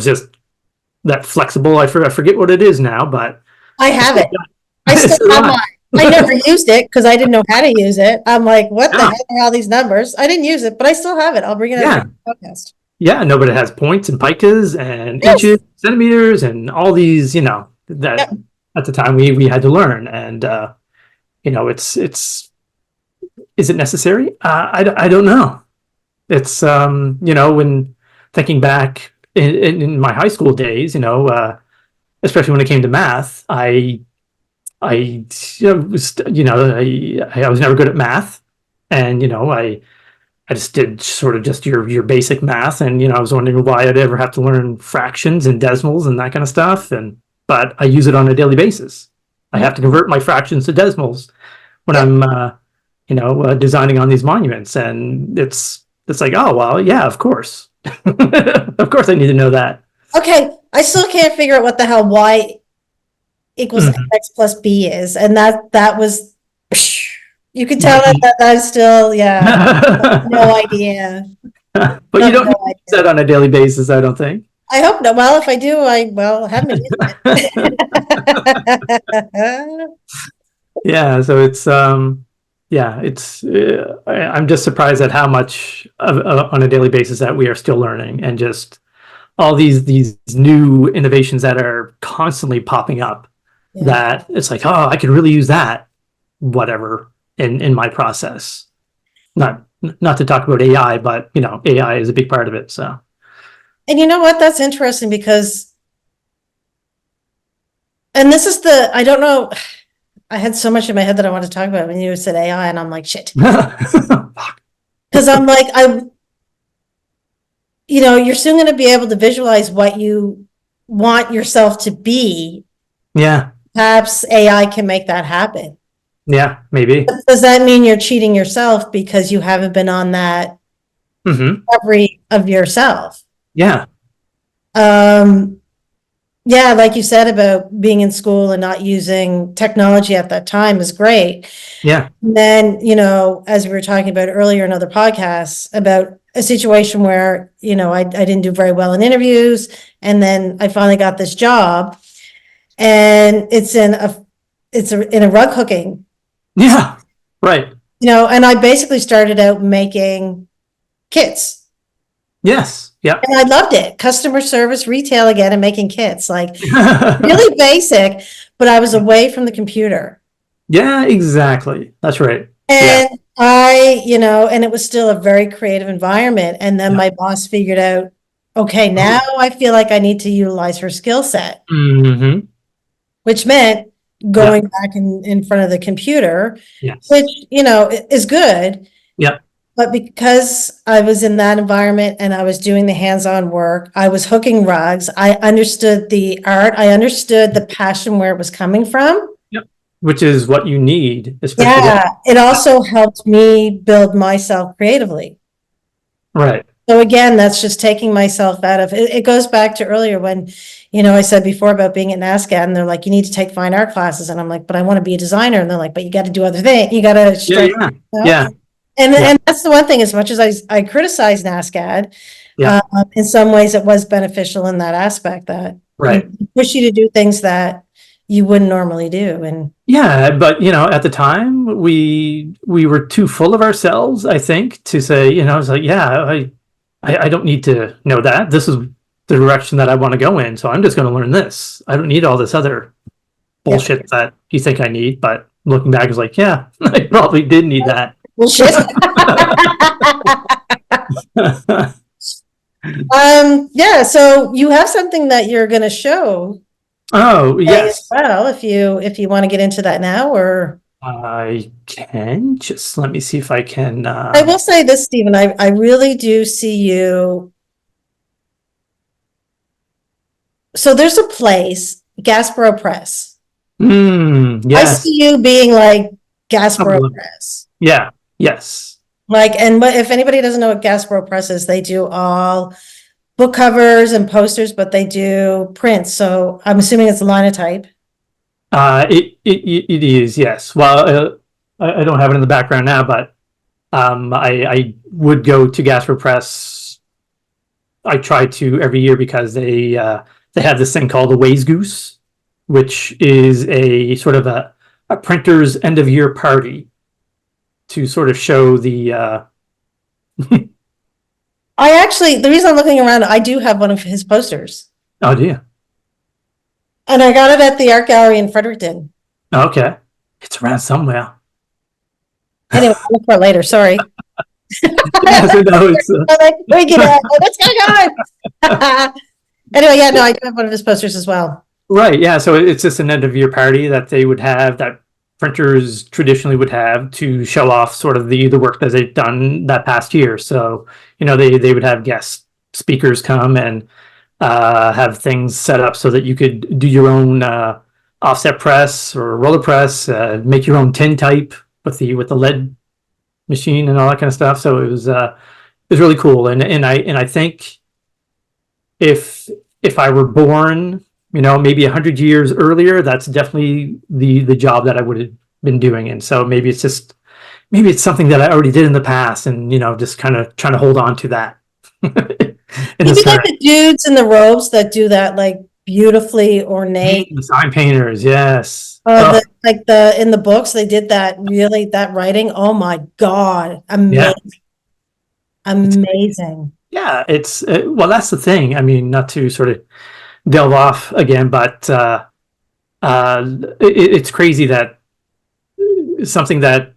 just that flexible. I forget what it is now, but I have it. I still so have mine. I never used it because I didn't know how to use it. I'm like, what the yeah, heck are all these numbers? I didn't use it, but I still have it. I'll bring it up yeah, for the podcast. yeah. No, but it has points and picas and Yes. inches, centimeters, and all these. That Yeah. at the time we had to learn, and it's is it necessary? I don't know. It's when thinking back in my high school days, especially when it came to math, I was I was never good at math, and I just did sort of just your basic math, and I was wondering why I'd ever have to learn fractions and decimals and that kind of stuff, but I use it on a daily basis. I have to convert my fractions to decimals when I'm designing on these monuments, and it's like, oh well, yeah, of course, of course I need to know that. Okay. I still can't figure out what the hell y equals Mhm. x plus b is. And that was, you can tell that I'm still, yeah, no idea. But you No, don't no use that idea. on a daily basis, I don't think. I hope not. Well, if I do, I haven't been using it. Yeah, so it's yeah, it's I'm just surprised at how much on a daily basis that we are still learning, and just all these new innovations that are constantly popping up, Yeah. that it's like, oh, I could really use that, whatever, in my process. Not not to talk about AI, but AI is a big part of it. So And you know what? That's interesting because, and this is I don't know, I had so much in my head that I wanted to talk about when you said AI, and I'm like, shit. Because I'm like, you're soon going to be able to visualize what you want yourself to be. Yeah. Perhaps AI can make that happen. Yeah, maybe. Does that mean you're cheating yourself because you haven't been on that recovery of yourself? Yeah. Yeah, like you said about being in school and not using technology at that time is great. Yeah. And then, as we were talking about earlier in other podcasts, about a situation where, I didn't do very well in interviews, and then I finally got this job, and it's in a rug hooking. Yeah. Right. And I basically started out making kits. Yes. Yeah. And I loved it. Customer service, retail again, and making kits, like really basic, but I was away from the computer. Yeah, exactly. That's right. And and it was still a very creative environment. And then my boss figured out, okay, now I feel like I need to utilize her skill set, which meant going back in front of the computer, which, is good. Yeah. But because I was in that environment and I was doing the hands-on work, I was hooking rugs, I understood the art, I understood the passion where it was coming from. Yep. Which is what you need. Yeah, it also helped me build myself creatively. Right. So again, that's just taking myself out of it. It goes back to earlier when, I said before about being at NASCAD, and they're like, you need to take fine art classes. And I'm like, but I want to be a designer. And they're like, but you got to do other things. You got to Yeah. And that's the one thing, as much as I criticize NASCAD, in some ways it was beneficial in that aspect, that push you to do things that you wouldn't normally do. And but at the time we were too full of ourselves, I think, to say, it's like, I don't need to know that. This is the direction that I want to go in. So I'm just going to learn this. I don't need all this other bullshit that you think I need. But looking back, it's like, I probably did need that. Bullshit. So you have something that you're going to show. Oh, yes. Well, if you want to get into that now, or I can just let me see if I can. I will say this, Stephen, I really do see you. So there's a place, Gasbro Press. Yes. I see you being like Gasbro Press. Yeah. Yes. And if anybody doesn't know what Gasbro Press is, they do all book covers and posters, but they do prints. So I'm assuming it's a linotype. It is, yes. Well, I don't have it in the background now, but I would go to Gasper Press. I try to every year because they have this thing called the Ways Goose, which is a sort of a printer's end of year party to sort of show the. The reason I'm looking around, I do have one of his posters. Oh, do you? And I got it at the Art Gallery in Fredericton. Okay. It's around somewhere. Anyway, I'll look for it later. Sorry. What's going on? Anyway, I do have one of his posters as well. Right. Yeah. So it's just an end of year party that they would have, that printers traditionally would have, to show off sort of the work that they've done that past year. So, they would have guest speakers come and have things set up so that you could do your own offset press or roller press, make your own tin type with the lead machine and all that kind of stuff. So it was really cool. And I think if I were born, maybe 100 years earlier, that's definitely the job that I would have been doing. And so maybe it's something that I already did in the past, and just kind of trying to hold on to that. Maybe like the dudes in the robes that do that, like beautifully ornate. The sign painters, yes. In the books, they did that writing. Oh my God, amazing, amazing. Yeah, it's well, that's the thing. I mean, not to sort of delve off again, but it's crazy that something that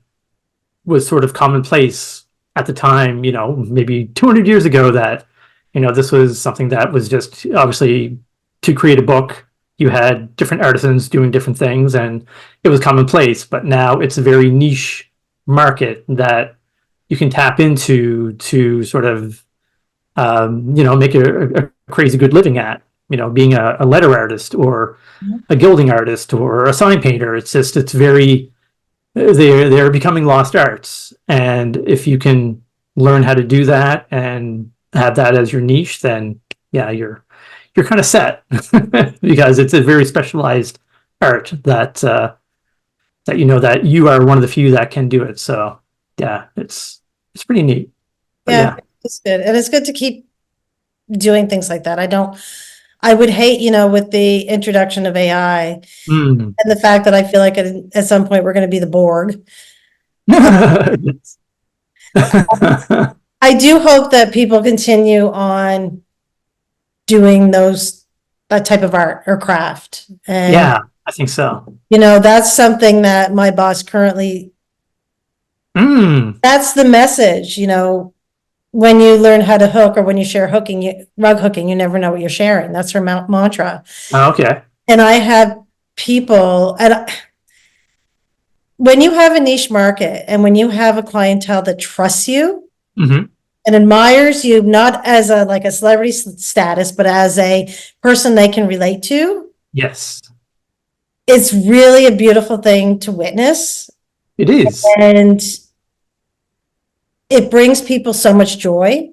was sort of commonplace at the time, maybe 200 years ago, that This was something that was just obviously to create a book. You had different artisans doing different things, and it was commonplace. But now it's a very niche market that you can tap into to sort of, make a crazy good living at. Being a letter artist or a gilding artist or a sign painter. It's very, they're becoming lost arts, and if you can learn how to do that and have that as your niche, then yeah, you're kind of set because it's a very specialized art that that you are one of the few that can do it. So yeah, it's pretty neat. But Yeah, it's good. And it's good to keep doing things like that. I would hate, with the introduction of AI Mm. and the fact that I feel like at some point we're going to be the Borg. Yes. I do hope that people continue on doing that type of art or craft. And, Yeah, I think so. that's something that my boss currently, that's the message, when you learn how to hook or when you share rug hooking, you never know what you're sharing. That's her mantra. Okay. And I have people, when you have a niche market and when you have a clientele that trusts you Mm-hmm. and admires you, not as a celebrity status, but as a person they can relate to, Yes, it's really a beautiful thing to witness. it is. And it brings people so much joy.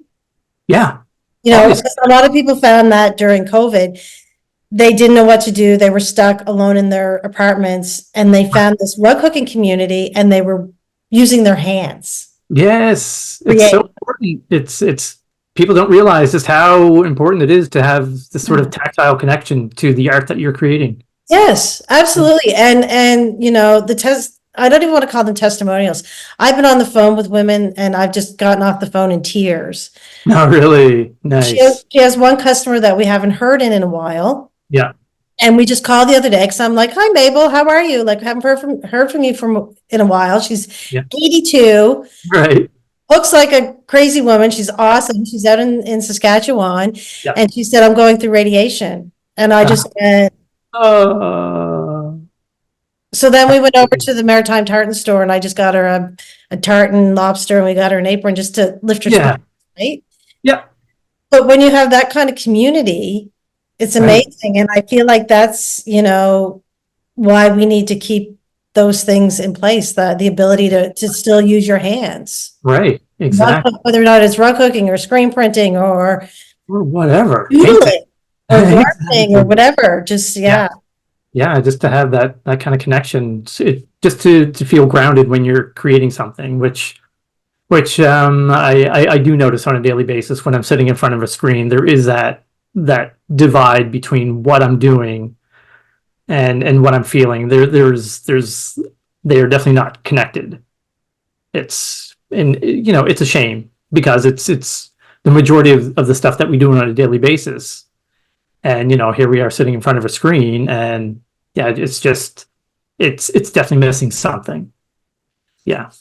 Yeah. Because a lot of people found that during COVID, they didn't know what to do. They were stuck alone in their apartments, and they found this rug hooking community, and they were using their hands. Yes, it's so important. It's people don't realize just how important it is to have this sort of tactile connection to the art that you're creating. Yes, absolutely. And I don't even want to call them testimonials. I've been on the phone with women, and I've just gotten off the phone in tears. No, really nice. She has one customer that we haven't heard in a while. Yeah. And we just called the other day because I'm like, "Hi, Mabel, how are you? Like, haven't heard from you in a while." She's 82, Right. looks like a crazy woman. She's awesome. She's out in Saskatchewan, Yeah. and she said, "I'm going through radiation," and I just went. So then we went over to the Maritime Tartan store, and I just got her a tartan lobster, and we got her an apron just to lift her spirits, right? Yeah. But when you have that kind of community, it's amazing. And I feel like that's, why we need to keep those things in place, the ability to still use your hands. Right. Exactly. Whether or not it's rug hooking or screen printing or whatever. doodling or gardening or whatever. Just, Yeah, just to have that kind of connection, just to feel grounded when you're creating something, which I do notice on a daily basis when I'm sitting in front of a screen. There is that divide between what I'm doing and what I'm feeling. They are definitely not connected. It's a shame because it's the majority of the stuff that we do on a daily basis. And here we are sitting in front of a screen, and yeah, it's definitely missing something. Yeah,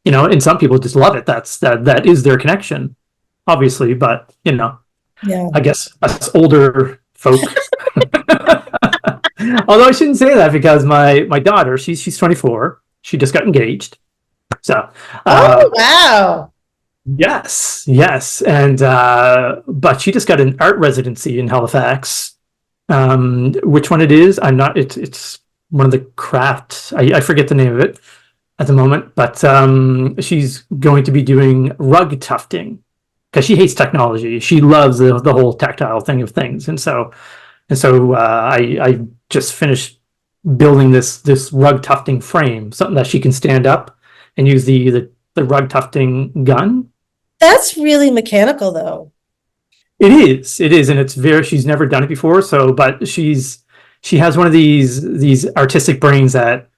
and some people just love it. That is their connection, obviously. But I guess us older folk. Although I shouldn't say that because my daughter, she's 24. She just got engaged. So. Oh wow. Yes, and but she just got an art residency in Halifax. Which one it is? I'm not. It's one of the crafts. I forget the name of it at the moment, but she's going to be doing rug tufting because she hates technology. She loves the whole tactile thing of things, and so I just finished building this rug tufting frame, something that she can stand up and use the rug tufting gun. That's really mechanical, though. It is, and it's she's never done it before. So, but she has one of these artistic brains that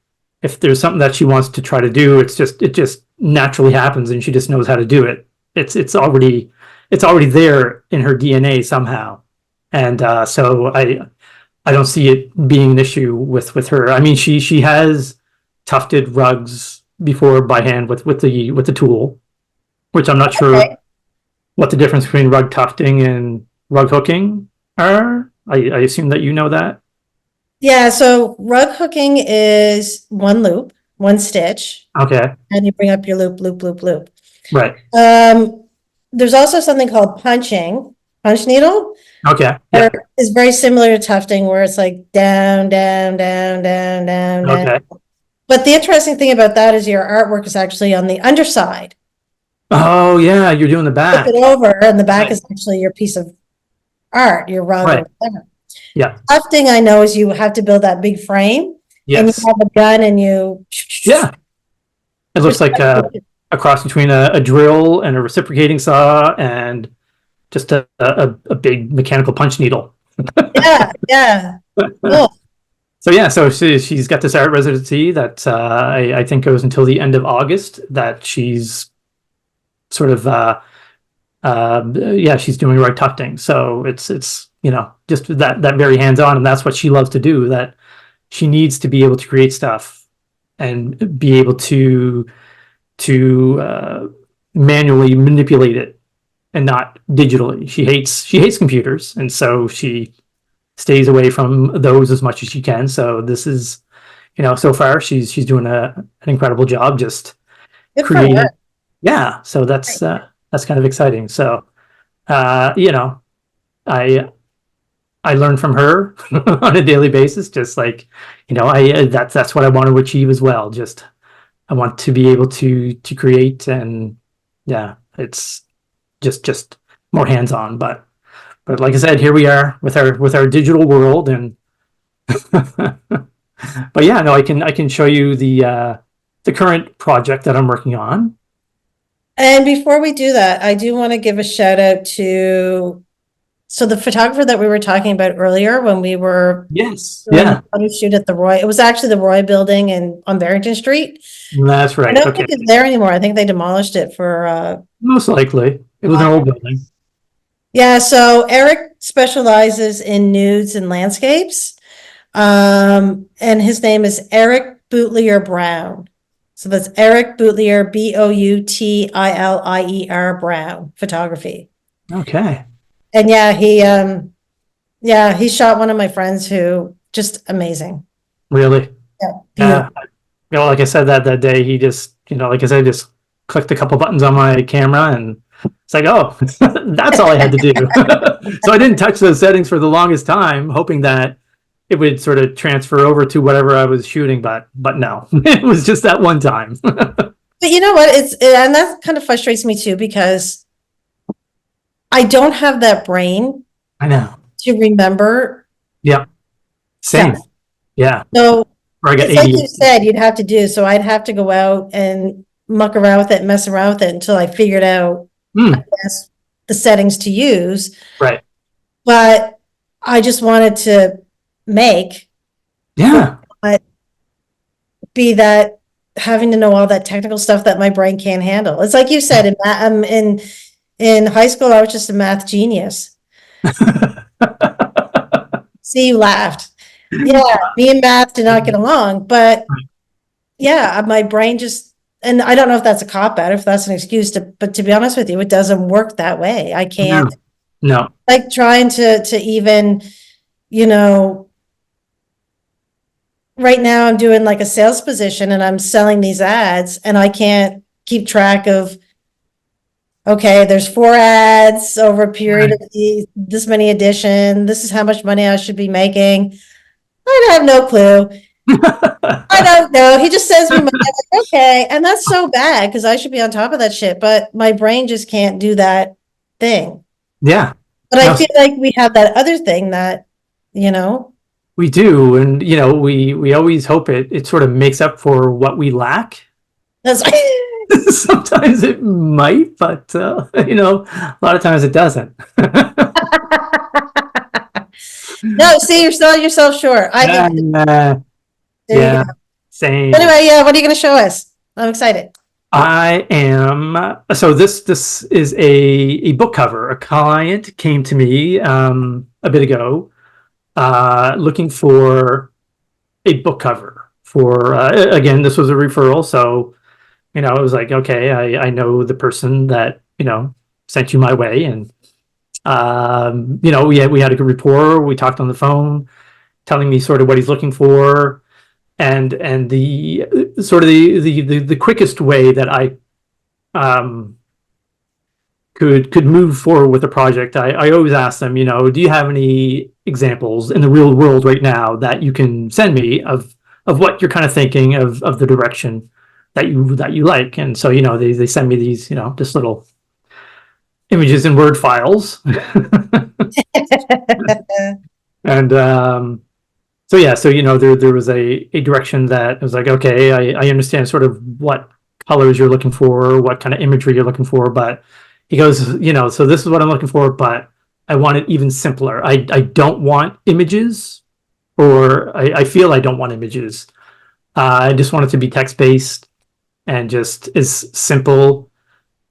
if there's something that she wants to try to do, it just naturally happens, and she just knows how to do it. It's already there in her DNA somehow, and so I don't see it being an issue with her. I mean, she has tufted rugs before by hand with the tool, which I'm not sure. what the difference between rug tufting and rug hooking are? I assume that you know that. Yeah, so rug hooking is one loop, one stitch, Okay. and you bring up your loop, loop, loop, loop. Right. There's also something called punch needle, Okay. or Yeah. is very similar to tufting, where it's like down, down, down, down, down, down. Okay. But the interesting thing about that is your artwork is actually on the underside. Oh yeah, you're doing the Flip back. it over, and the back Right. is actually your piece of art, your rug Right. or whatever. Yeah. Tufting, I know, is you have to build that big frame, and you Yes. have a gun, and you. Yeah. It looks like a cross between a drill and a reciprocating saw and just a big mechanical punch needle. Yeah, yeah. Cool. So yeah, so she's got this art residency that I think goes until the end of August. That she's sort of yeah, she's doing rug tufting. So it's just that very hands on, and that's what she loves to do. That she needs to be able to create stuff and be able to manually manipulate it and not digitally. She hates computers, and so she stays away from those as much as she can. So this is, so far she's doing an incredible job just Good for creating. her. Yeah, so that's kind of exciting. So I I learn from her on a daily basis. Just like that's what I want to achieve as well. Just I want to be able to create, and yeah, it's just more hands on. But like I said, here we are with our digital world, and but yeah, no, I can show you the current project that I'm working on. And before we do that, I do want to give a shout out to, so the photographer that we were talking about earlier when we were Yes, doing yeah, the photo shoot at the Roy, it was actually the Roy building on Barrington Street. that's I right. don't Okay, think it's there anymore. I think they demolished it for, most likely it was an old building. yeah, so Eric specializes in nudes and landscapes. And his name is Eric Boutlier Brown. So that's Eric Boutlier, Boutilier Brown photography. Okay, And he shot one of my friends who just amazing. really. Yeah. Yeah. Like I said that day, he just like I said, just clicked a couple buttons on my camera, and it's like, oh, that's all I had to do. So I didn't touch those settings for the longest time, hoping that it would sort of transfer over to whatever I was shooting, but no, it was just that one time. But you know what? And that kind of frustrates me too, because I don't have that brain I know. to remember. Yeah. Same. Yeah. So Or I got it's like 80. you said, you'd have to do. So I'd have to go out and muck around with it, mess around with it until I figured out, I guess, the settings to use. Right. But I just wanted to make, Yeah. but be that having to know all that technical stuff that my brain can't handle. It's like you said, in high school, I was just a math genius. See, you laughed. Yeah, me and math did not get along, but yeah, my brain just, and I don't know if that's a cop out, if that's an excuse but to be honest with you, it doesn't work that way. I can't, No. like trying to even, right now I'm doing like a sales position and I'm selling these ads and I can't keep track of, okay, there's 4 ads over a period of this many edition. This is how much money I should be making. I have no clue. I don't know. He just sends me money. I'm like, okay. And that's so bad because I should be on top of that shit, but my brain just can't do that thing. Yeah. But I feel like we have that other thing that, we do. And, we always hope it sort of makes up for what we lack. that's Sometimes it might, but, a lot of times it doesn't. no, see, you're selling yourself short. Yeah, same. Anyway, yeah, what are you going to show us? I'm excited. I am. So this is a book cover. A client came to me a bit ago, looking for a book cover for. Again, this was a referral, so it was like, okay, I know the person that sent you my way, and we had a good rapport. We talked on the phone, telling me sort of what he's looking for, and the sort of the quickest way that I could move forward with the project. I always ask them, do you have any examples in the real world right now that you can send me of what you're kind of thinking of the direction that you like? And so they send me these just little images in Word files. And there was a direction that was like, okay, I understand sort of what colors you're looking for, what kind of imagery you're looking for, but he goes, so this is what I'm looking for, but I want it even simpler. I don't want images, or I feel I don't want images. I just want it to be text-based and just as simple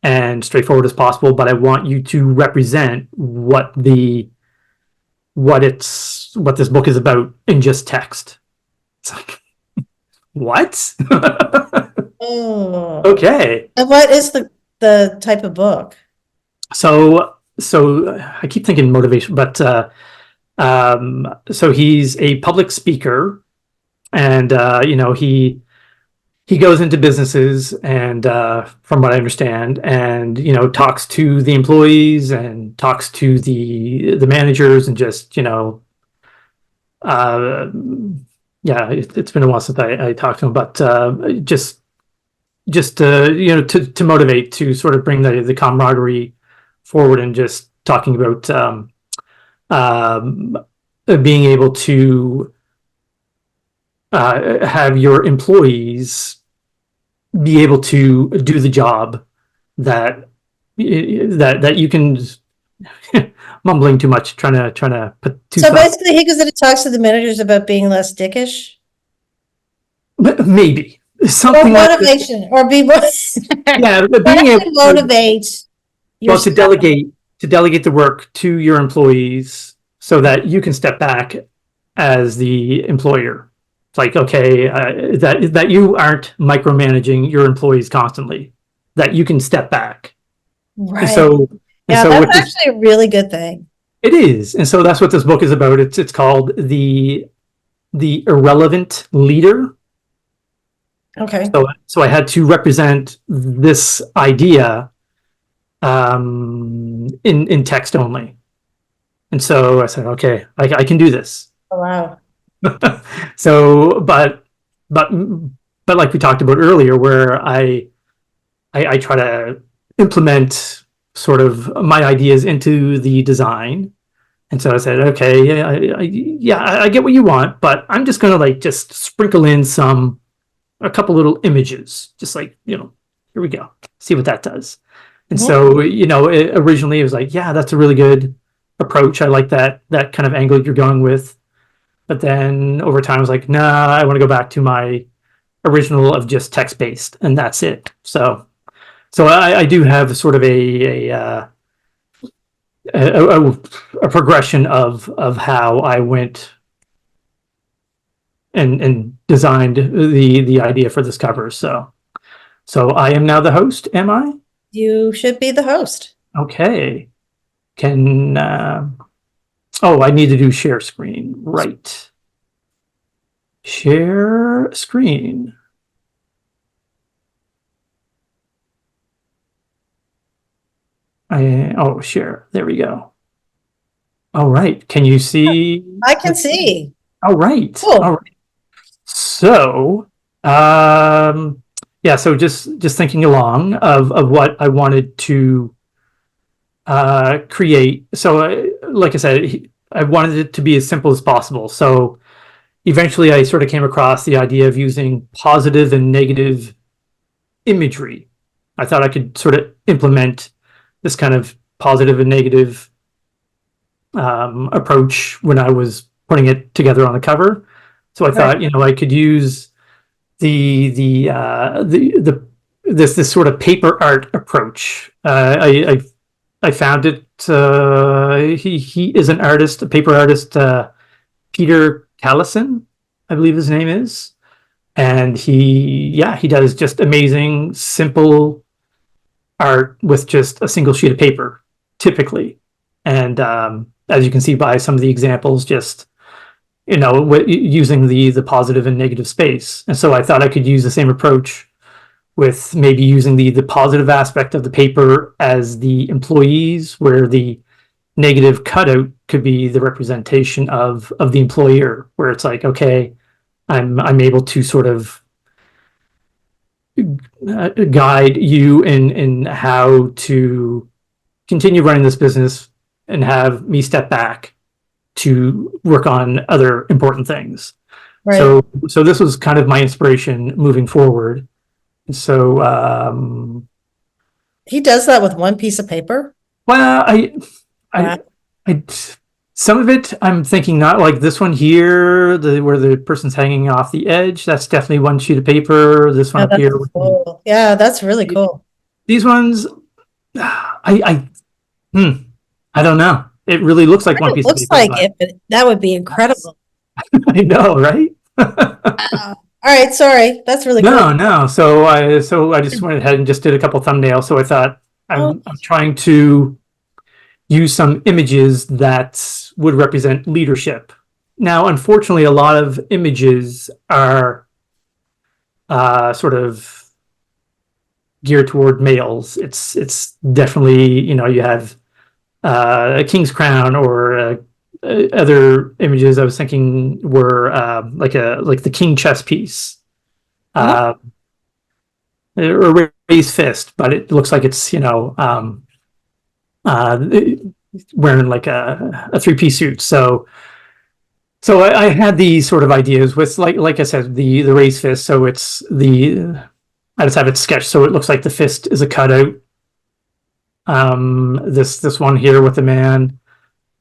and straightforward as possible, but I want you to represent what this book is about in just text. It's like, what? Oh. Okay. And what is the type of book? So I keep thinking motivation, but so he's a public speaker, and he goes into businesses, and from what I understand, and talks to the employees and talks to the managers, and just it's been a while since I talked to him, but just to motivate, to sort of bring the camaraderie forward, and just talking about being able to have your employees be able to do the job that you can. Mumbling too much, trying to put two. So basically, he goes and he talks to the managers about being less dickish. Maybe something or motivation, like or be more. Yeah, but being able to motivate. To delegate the work to your employees so that you can step back as the employer. It's like, okay, that you aren't micromanaging your employees constantly, that you can step back. Right. And so that's actually a really good thing. It is. And so that's what this book is about. It's called The Irrelevant Leader. Okay. So I had to represent this idea in text only. And so I said, okay, I can do this. Oh, wow. So, but like we talked about earlier, where I try to implement sort of my ideas into the design. And so I said, okay, I get what you want, but I'm just going to just sprinkle in a couple little images, just here we go, see what that does. And so, originally it was like, yeah, that's a really good approach. I like that kind of angle you're going with. But then over time I was like, nah, I want to go back to my original of just text-based, and that's it. So I do have sort of a progression of how I went and designed the idea for this cover. So I am now the host, am I? You should be the host. Okay. I need to do share screen. Right. Share screen. Share. There we go. All right. Can you see? I can see. All right. Cool. All right. So, so just thinking along of what I wanted to create. So, like I said, I wanted it to be as simple as possible. So eventually I sort of came across the idea of using positive and negative imagery. I thought I could sort of implement this kind of positive and negative approach when I was putting it together on the cover. So I thought, I could use this sort of paper art approach. I found it. He is an artist, a paper artist, Peter Callison, I believe his name is, and he does just amazing, simple art with just a single sheet of paper, typically. And as you can see by some of the examples, just using the positive and negative space. And so I thought I could use the same approach with maybe using the positive aspect of the paper as the employees, where the negative cutout could be the representation of the employer, where it's like, okay, I'm able to sort of guide you in how to continue running this business and have me step back to work on other important things. Right. So this was kind of my inspiration moving forward. So He does that with one piece of paper? well, I some of it I'm thinking not like this one here, where the person's hanging off the edge. That's definitely one sheet of paper. This one Yeah, up here. that's cool. Yeah, that's really cool. These ones, I don't know. It really looks like one It piece looks of paper. like it, but that would be incredible. I know, right? Wow. All right, sorry. That's really cool. No. So I just went ahead and just did a couple thumbnails. So I thought I'm trying to use some images that would represent leadership. Now, unfortunately, a lot of images are sort of geared toward males. It's definitely, you have a king's crown, or other images I was thinking were like the king chess piece, or raised fist, but it looks like it's wearing like a three-piece suit. So I had these sort of ideas with like I said, the raised fist. So it's I just have it sketched so it looks like the fist is a cutout. This one here with the man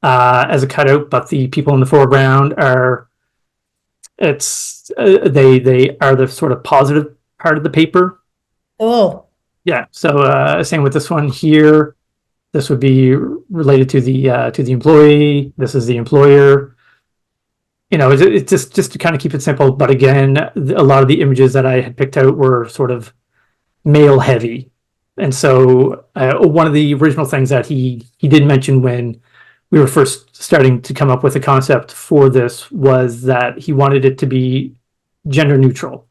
as a cutout, but the people in the foreground are they are the sort of positive part of the paper. Cool. Yeah. So same with this one here. This would be related to the employee. This is the employer. It's just to kind of keep it simple. But again, a lot of the images that I had picked out were sort of male heavy. And so one of the original things that he did mention when we were first starting to come up with a concept for this was that he wanted it to be gender neutral.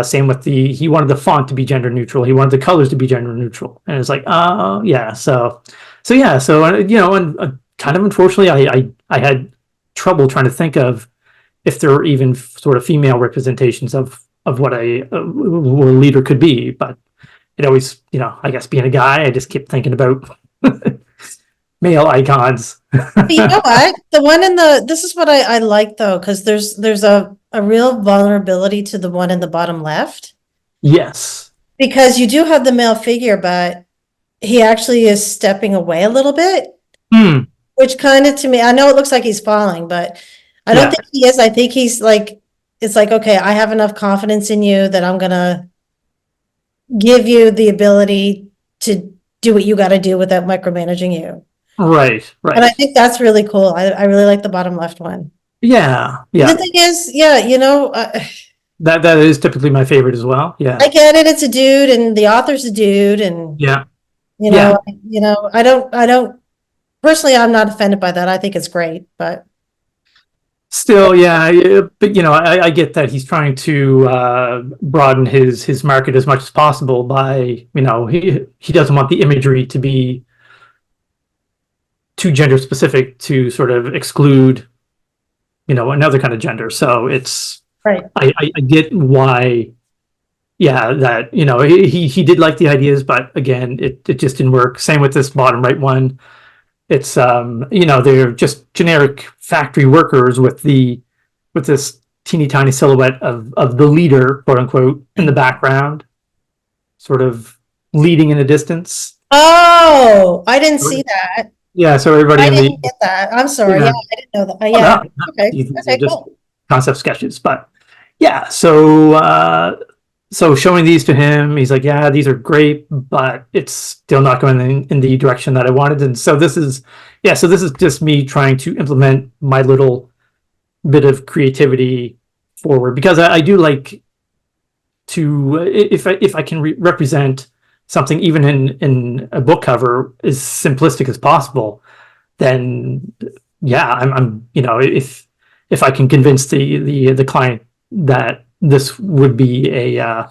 Same with he wanted the font to be gender neutral. He wanted the colors to be gender neutral. And it's like, oh yeah. So and kind of unfortunately, I had trouble trying to think of if there were even sort of female representations of what a leader could be. But it always, I guess being a guy, I just kept thinking about male icons. But you know what? The one this is what I like though, because there's a real vulnerability to the one in the bottom left. Yes. Because you do have the male figure, but he actually is stepping away a little bit. Which kind of, to me, I know it looks like he's falling, but I don't think he is. I think he's like, it's like, okay, I have enough confidence in you that I'm gonna give you the ability to do what you got to do without micromanaging you. Right. And I think that's really cool. I really like the bottom left one. Yeah. The thing is, that is typically my favorite as well. Yeah. I get it. It's a dude, and the author's a dude, and I don't personally, I'm not offended by that. I think it's great, but still, but I get that he's trying to broaden his market as much as possible by, he doesn't want the imagery to be too gender specific to sort of exclude, another kind of gender. So it's right. I get why, that he did like the ideas, but again, it just didn't work. Same with this bottom right one. It's they're just generic factory workers with this teeny tiny silhouette of the leader, quote unquote, in the background, sort of leading in the distance. Oh, I didn't see that. Yeah, so everybody I didn't get that. I'm sorry. Yeah, I didn't know that. Yeah. No. Okay. These Okay, are just cool. concept sketches, but yeah. So showing these to him, he's like, yeah, these are great, but it's still not going in the direction that I wanted. And so this is just me trying to implement my little bit of creativity forward, because I do like to, if I can represent something even in a book cover as simplistic as possible, then yeah, I'm if I can convince the client that this would be a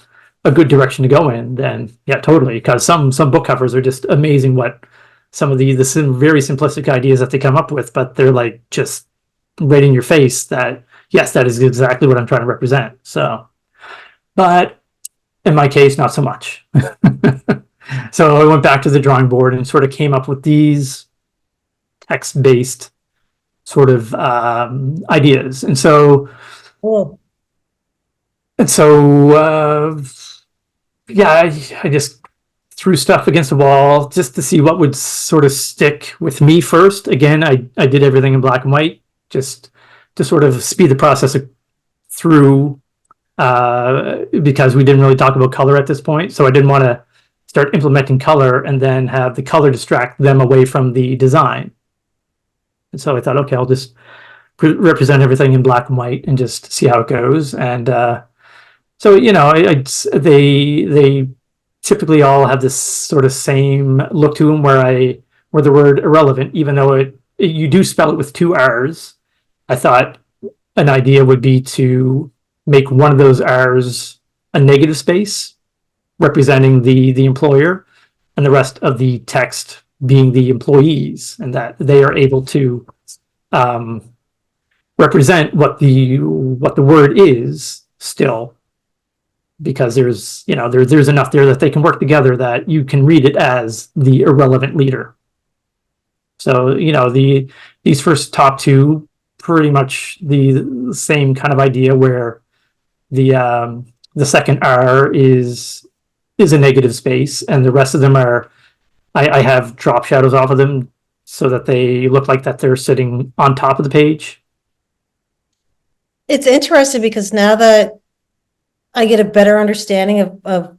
good direction to go in, then yeah, totally. Because some book covers are just amazing. What some of the very simplistic ideas that they come up with, but they're like just right in your face. That yes, that is exactly what I'm trying to represent. So, but in my case, not so much. So I went back to the drawing board and sort of came up with these text-based sort of ideas. Cool. And so yeah, I just threw stuff against the wall just to see what would sort of stick with me first. Again, I did everything in black and white just to sort of speed the process through because we didn't really talk about color at this point. So I didn't want to start implementing color and then have the color distract them away from the design. And so I thought, okay, I'll just represent everything in black and white and just see how it goes. And so, they typically all have this sort of same look to them where the word irrelevant, even though you do spell it with two R's, I thought an idea would be to make one of those R's a negative space representing the employer and the rest of the text being the employees, and that they are able to represent what the word is still, because there's enough there that they can work together that you can read it as the irrelevant leader. So these first top two, pretty much the same kind of idea, where the second R is a negative space, and the rest of them are I have drop shadows off of them so that they look like that they're sitting on top of the page. It's interesting because now that I get a better understanding of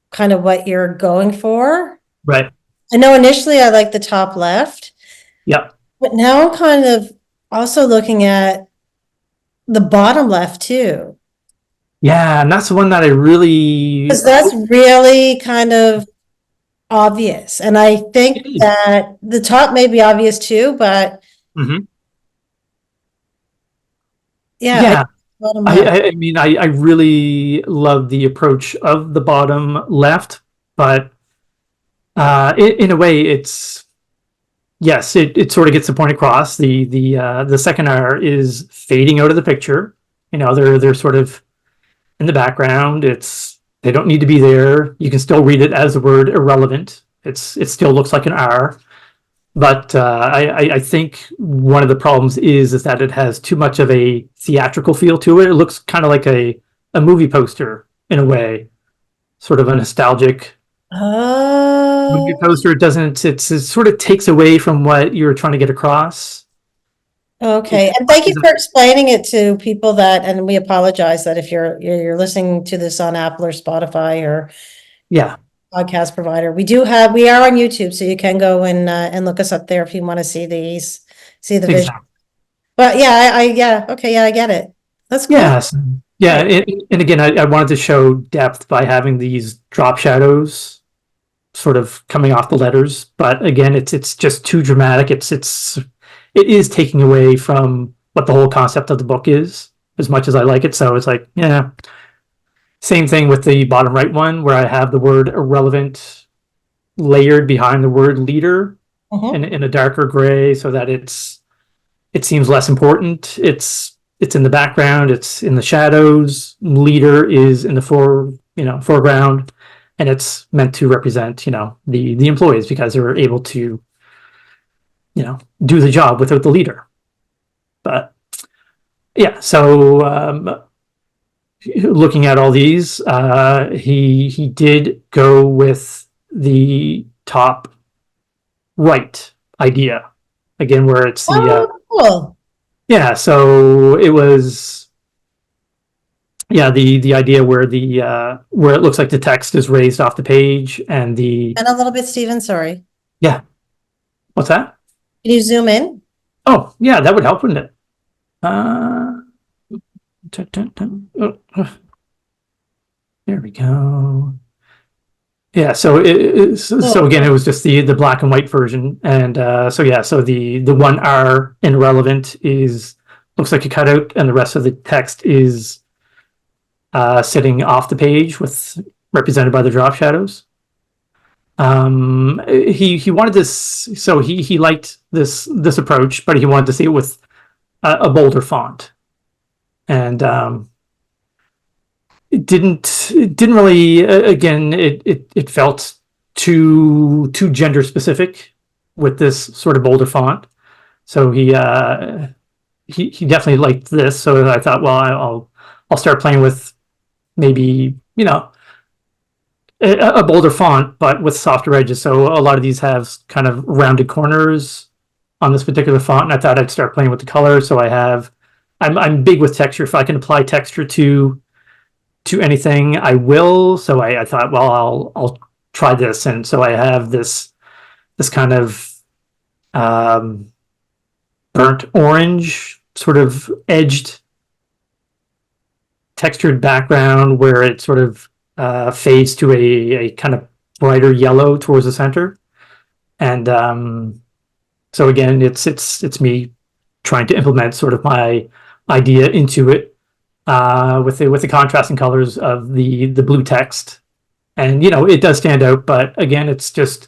kind of what you're going for. Right. I know initially I like the top left. Yeah. But now I'm kind of also looking at the bottom left too. Yeah, and that's the one that I really... Because that's really kind of obvious. And I think that the top may be obvious too, but yeah. I mean, I really love the approach of the bottom left, but in a way, it's yes, it sort of gets the point across. The second R is fading out of the picture. They're sort of in the background. They don't need to be there. You can still read it as the word irrelevant. It still looks like an R. But I think one of the problems is that it has too much of a theatrical feel to it. It looks kind of like a movie poster in a way, sort of a nostalgic movie poster. It sort of takes away from what you're trying to get across. Okay, and thank you for explaining it to people and we apologize that if you're listening to this on Apple or Spotify or podcast provider. We are on YouTube, so you can go and look us up there if you want to see the vision. But I get it. That's cool. Yes. Yeah. And again, I wanted to show depth by having these drop shadows sort of coming off the letters. But again, it's just too dramatic. It is taking away from what the whole concept of the book is, as much as I like it. So it's like, yeah. Same thing with the bottom right one, where I have the word irrelevant layered behind the word leader in a darker gray, so that it seems less important. It's in the background. It's in the shadows. Leader is in the foreground, and it's meant to represent the employees, because they're able to do the job without the leader. But yeah, so looking at all these, he did go with the top right idea again, where it's cool. Yeah, so it was the idea where it looks like the text is raised off the page and a little bit, Stephen, sorry. Yeah. What's that? Can you zoom in? Oh, yeah, that would help, wouldn't it? There we go. Yeah, so again, it was just the black and white version, and so the 1R in relevant is looks like a cutout, and the rest of the text is sitting off the page with represented by the drop shadows. He wanted this, so he liked this approach, but he wanted to see it with a bolder font, and it didn't really again it felt too gender specific with this sort of bolder font. So he definitely liked this. So I thought, well, I'll start playing with maybe a bolder font, but with softer edges. So a lot of these have kind of rounded corners on this particular font, and I thought I'd start playing with the color. So I'm big with texture. If I can apply texture to anything, I will. So I thought, well, I'll try this, and so I have this kind of burnt orange, sort of edged, textured background where it sort of fades to a kind of brighter yellow towards the center, and so again, it's me trying to implement sort of my idea into it. With the contrasting colors of the blue text, and it does stand out, but again, it's just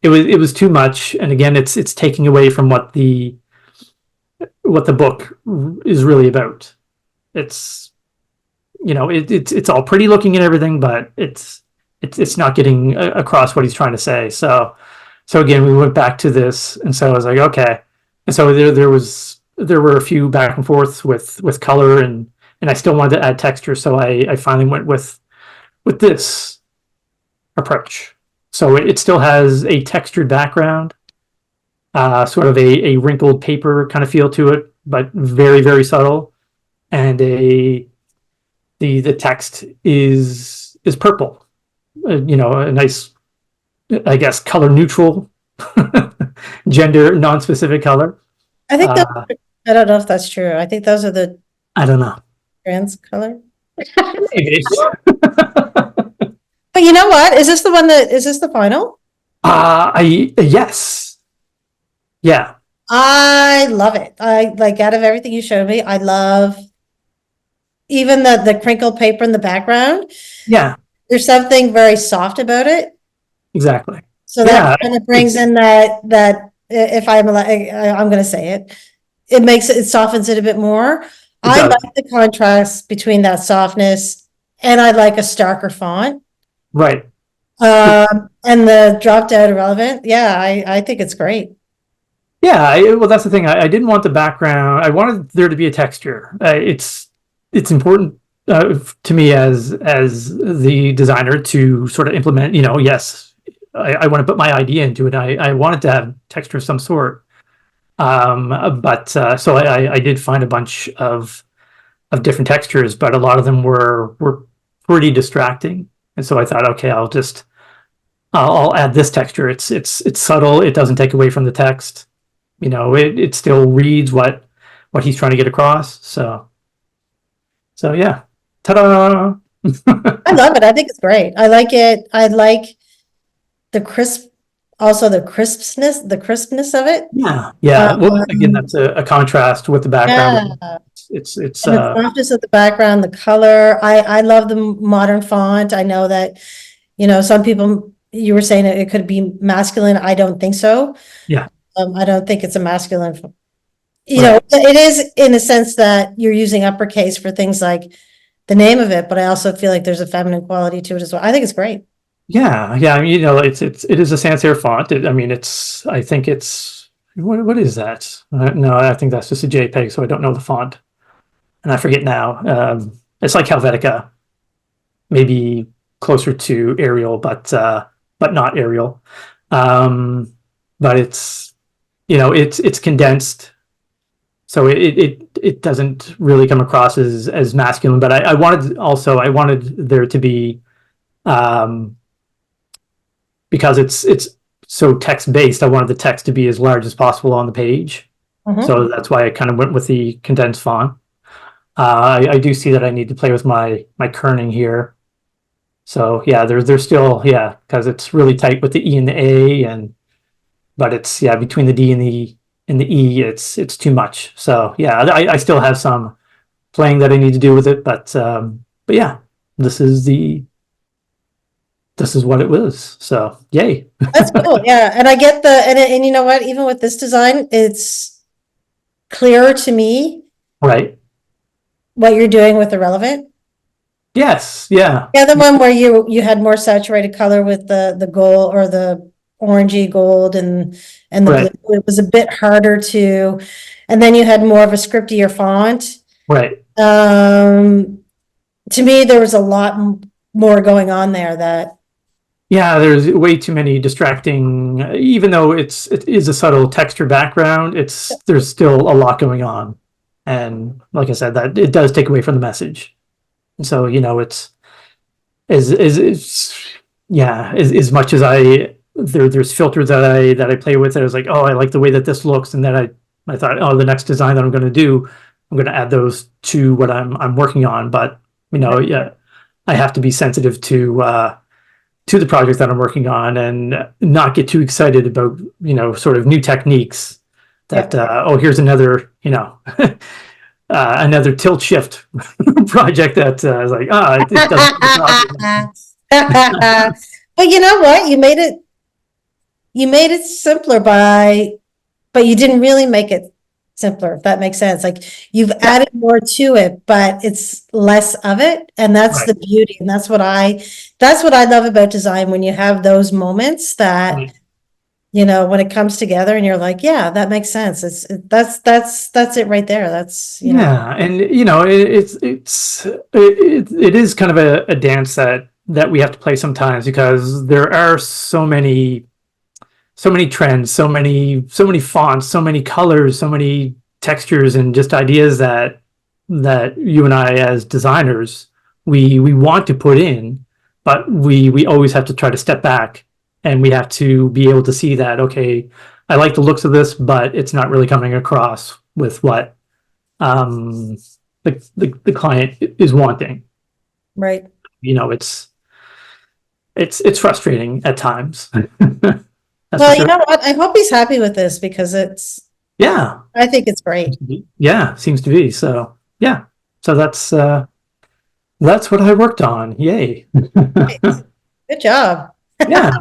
it was too much, and again, it's taking away from what the book is really about. It's it's all pretty looking and everything, but it's not getting across what he's trying to say. So again, we went back to this, and so I was like, okay, and so there were a few back and forths with color, and I still wanted to add texture, so I finally went with this approach. So it still has a textured background, sort of a wrinkled paper kind of feel to it, but very, very subtle. And the text is purple, a nice, I guess, color neutral, gender non-specific color. I think I don't know if that's true. I think those are the I don't know. trans color. Maybe. But you know what? Is this the final? Yes. Yeah. I love it. I like, out of everything you showed me, I love even the crinkled paper in the background. Yeah. There's something very soft about it. Exactly. So that kind of brings in that if I'm going to say it, it softens it a bit more. I like the contrast between that softness, and I like a starker font. Right. And the dropped out irrelevant. Yeah, I think it's great. Yeah, well, that's the thing. I didn't want the background. I wanted there to be a texture. It's important to me as the designer to sort of implement. Yes, I want to put my idea into it. I wanted to have texture of some sort. But so I did find a bunch of different textures, but a lot of them were pretty distracting. And so I thought, okay, I'll add this texture. It's subtle. It doesn't take away from the text. It still reads what he's trying to get across. So yeah, ta-da! I love it. I think it's great. I like it. I like the crispness of it. Yeah. Well, again, that's a contrast with the background. Yeah. It's the softness of the background, the color. I love the modern font. I know that, some people, you were saying it could be masculine. I don't think so. Yeah. I don't think it's a masculine. It is in a sense that you're using uppercase for things like the name of it, but I also feel like there's a feminine quality to it as well. I think it's great. Yeah. I mean, it is a sans serif font. I think it's what is that? No, I think that's just a JPEG, so I don't know the font, and I forget now. It's like Helvetica, maybe closer to Arial, but not Arial. But it's it's condensed, so it doesn't really come across as masculine. But I wanted there to be, because it's so text based, I wanted the text to be as large as possible on the page. Mm-hmm. So that's why I kind of went with the condensed font. I do see that I need to play with my kerning here. So yeah, there's still, yeah, because it's really tight with the E and the A, but it's, yeah, between the D and the E, it's too much. So yeah, I still have some playing that I need to do with it, but yeah, this is what it was. So yay. That's cool. Yeah. And I get and you know what, even with this design, it's clearer to me Right. what you're doing with the relevant. Yes. Yeah. The other one where you had more saturated color with the gold or the orangey gold and the Right. blue, it was a bit harder to, and then you had more of a scriptier font. Right. To me, there was a lot more going on there that. Yeah, there's way too many distracting, even though it is a subtle texture background, there's still a lot going on. And like I said, that it does take away from the message. And so, it's yeah, as much as there's filters that I play with, I was like, oh, I like the way that this looks, and then I thought, oh, the next design that I'm going to do, I'm going to add those to what I'm working on. But yeah, I have to be sensitive to the project that I'm working on and not get too excited about, sort of new techniques that, oh, here's another, another tilt shift project that I was like, it doesn't. But you know what? You made it simpler but you didn't really make it simpler, if that makes sense. Like you've added more to it, but it's less of it. And that's the beauty. And that's what I love about design, when you have those moments that, when it comes together and you're like, yeah, that makes sense. That's it right there. That's, yeah. And, it is kind of a dance that we have to play sometimes, because there are so many trends, so many fonts, so many colors, so many textures, and just ideas that you and I, as designers, we want to put in, but we always have to try to step back, and we have to be able to see that, okay, I like the looks of this, but it's not really coming across with what the client is wanting. right. It's frustrating at times. Well, you know what? I hope he's happy with this, because I think it's great. Yeah, seems to be. So yeah. So that's what I worked on. Yay. Good job. Yeah.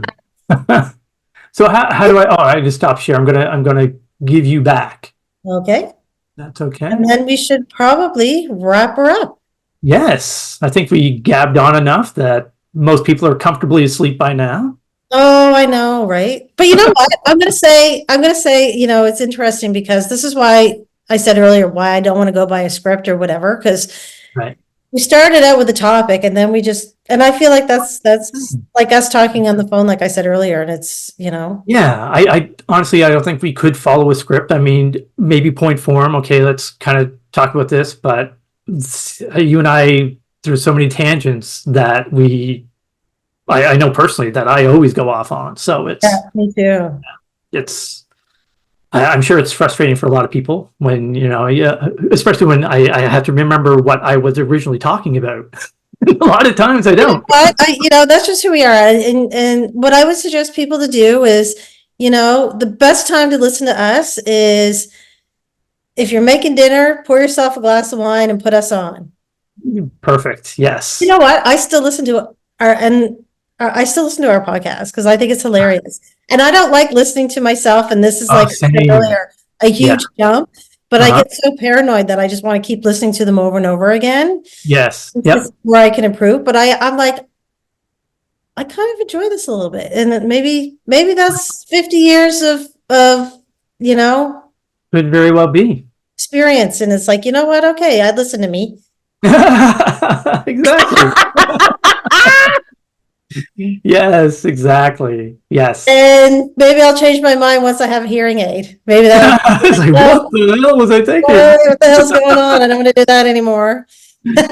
So how do I just stop share. I'm gonna give you back. Okay. That's okay. And then we should probably wrap her up. Yes. I think we gabbed on enough that most people are comfortably asleep by now. Oh, I know, right? But you know what? I'm gonna say, it's interesting, because this is why I said earlier why I don't want to go by a script or whatever, because Right. we started out with a topic and then and I feel like that's like us talking on the phone, like I said earlier, and it's, Yeah, I honestly, I don't think we could follow a script. I mean, maybe point form. Okay, let's kind of talk about this, but you and I, there's so many tangents that I know personally that I always go off on. So me too. I'm sure it's frustrating for a lot of people when, especially when I have to remember what I was originally talking about. A lot of times I don't. But that's just who we are. And what I would suggest people to do is, the best time to listen to us is if you're making dinner, pour yourself a glass of wine and put us on. Perfect. Yes. You know what? I still listen to our podcast, because I think it's hilarious. And I don't like listening to myself. And this is like I said earlier, a huge jump. But I get so paranoid that I just want to keep listening to them over and over again. Yes. Yep. Where I can improve. But I'm like, I kind of enjoy this a little bit. And then maybe that's 50 years of could very well be experience. And it's like, you know what? Okay, I'd listen to me. Exactly. Yes, exactly. Yes. And maybe I'll change my mind once I have a hearing aid. Maybe that. It's like, what the hell was I thinking? What the hell's going on? I don't want to do that anymore. Good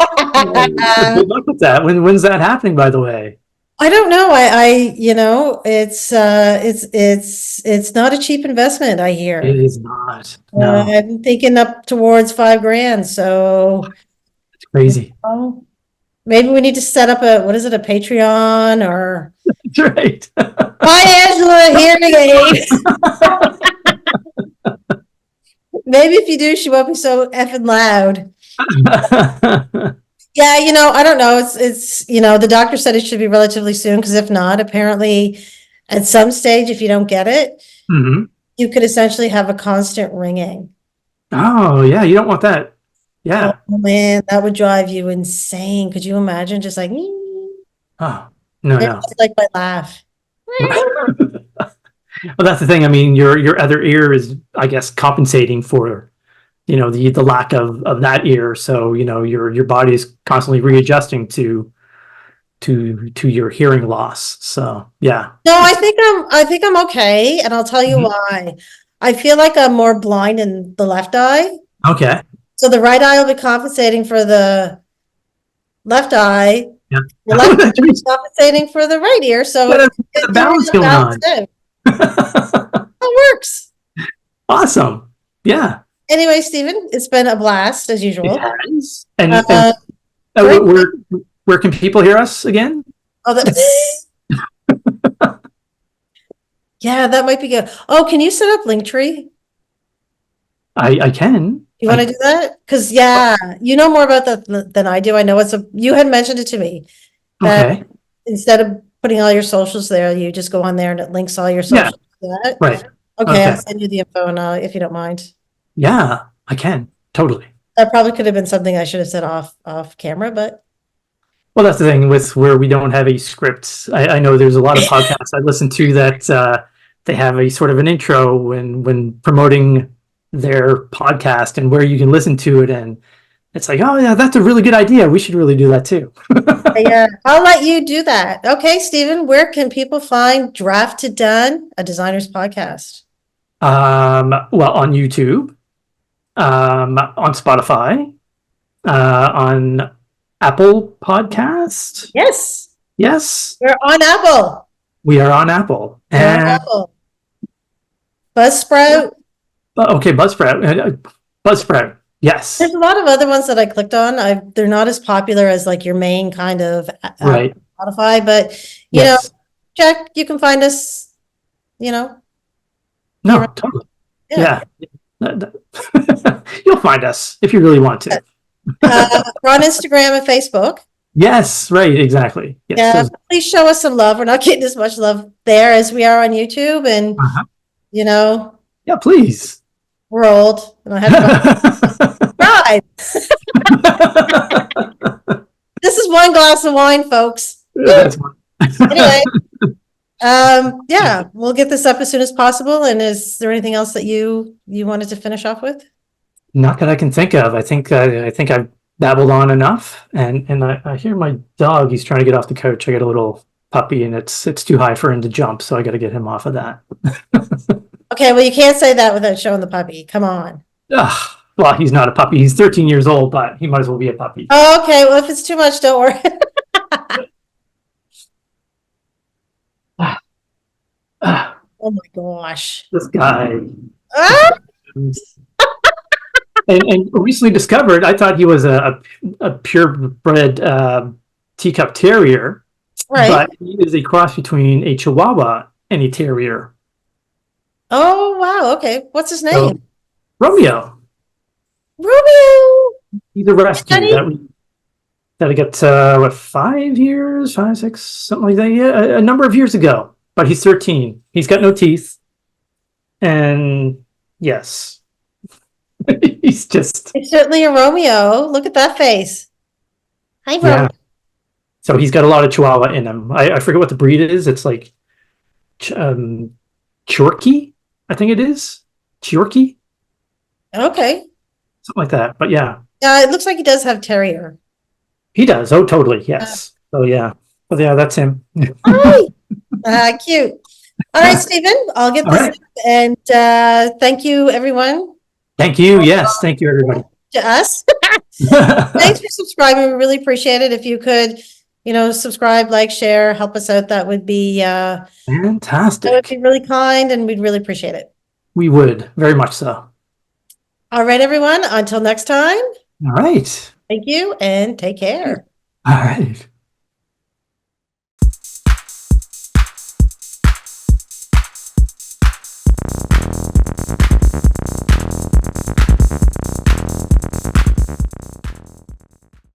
luck with that. When's that happening, by the way? I don't know. It's not a cheap investment, I hear. It is not. No. I'm thinking up towards $5,000. So it's crazy. Maybe we need to set up a Patreon or That's right. Hi Angela, hearing aid. Maybe if you do, she won't be so effing loud. Yeah, I don't know. It's the doctor said it should be relatively soon because if not, apparently at some stage, if you don't get it, hmm you could essentially have a constant ringing. Oh, yeah, you don't want that. Yeah. Oh man, that would drive you insane. Could you imagine just like Oh, no, no. it's like my laugh. Well, that's the thing. I mean, your other ear is, I guess, compensating for, the lack of that ear. So, your body is constantly readjusting to your hearing loss. So, yeah. No, I think I'm okay, and I'll tell you why. I feel like I'm more blind in the left eye. Okay. So the right eye will be compensating for the left eye. Yeah. The left eye is compensating for the right ear. So Got it's a balance going on. It works. Awesome. Yeah. Anyway, Stephen, it's been a blast as usual. It has. And where can people hear us again? Oh, yeah, that might be good. Oh, can you set up Linktree? I can. You want to do that? Because you know more about that than I do. I know you had mentioned it to me. Okay. Instead of putting all your socials there, you just go on there and it links all your socials to that. Right. Okay, I'll send you the info and if you don't mind. Yeah, I can. Totally. That probably could have been something I should have said off camera, but well, that's the thing with where we don't have a script. I know there's a lot of podcasts I listen to that they have a sort of an intro when promoting their podcast and where you can listen to it, and it's like, oh yeah, that's a really good idea. We should really do that too. Yeah, I'll let you do that. Okay, Stephen, where can people find DraftToDONE, a designer's podcast? Well, on YouTube, on Spotify, on Apple Podcast. Yes. We're on Apple. We are on Apple. And Apple. Buzzsprout. Okay, Buzzsprout. Yes. There's a lot of other ones that I clicked on. They're not as popular as like your main kind of right. Spotify, but you know, check. You can find us. No, totally. Yeah. You'll find us if you really want to. We're on Instagram and Facebook. Yes, right, exactly. Yes. Yeah, please show us some love. We're not getting as much love there as we are on YouTube, and yeah, please. We're old, and I have pride. This is one glass of wine, folks. Anyway, we'll get this up as soon as possible. And is there anything else that you wanted to finish off with? Not that I can think of. I think I've babbled on enough, and I hear my dog. He's trying to get off the couch. I got a little puppy, and it's too high for him to jump, so I got to get him off of that. Okay, well, you can't say that without showing the puppy. Come on. Ugh, well, he's not a puppy. He's 13 years old, but he might as well be a puppy. Oh, okay. Well, if it's too much, don't worry. Oh my gosh. This guy. And recently discovered, I thought he was a purebred teacup terrier, right? But he is a cross between a Chihuahua and a terrier. Oh wow! Okay, what's his name? So, Romeo. He's a rescue that I got 5 years, 5, 6, something like that. Yeah, a number of years ago. But he's 13. He's got no teeth, and yes. He's certainly a Romeo. Look at that face. Hi, Romeo. Yeah. So he's got a lot of Chihuahua in him. I forget what the breed is. It's like Chorky, I think it is. Chorky. Okay. Something like that. But yeah. It looks like he does have terrier. He does. Oh, totally. Yes. So yeah. But yeah, that's him. All right. Cute. All right, Stephen. I'll get this. Right. And thank you, everyone. Thank you. Yes. Thank you, everybody. To us. Thanks for subscribing. We really appreciate it. If you could, subscribe, like, share, help us out. That would be fantastic. That would be really kind, and we'd really appreciate it. We would. Very much so. All right, everyone. Until next time. All right. Thank you, and take care. All right.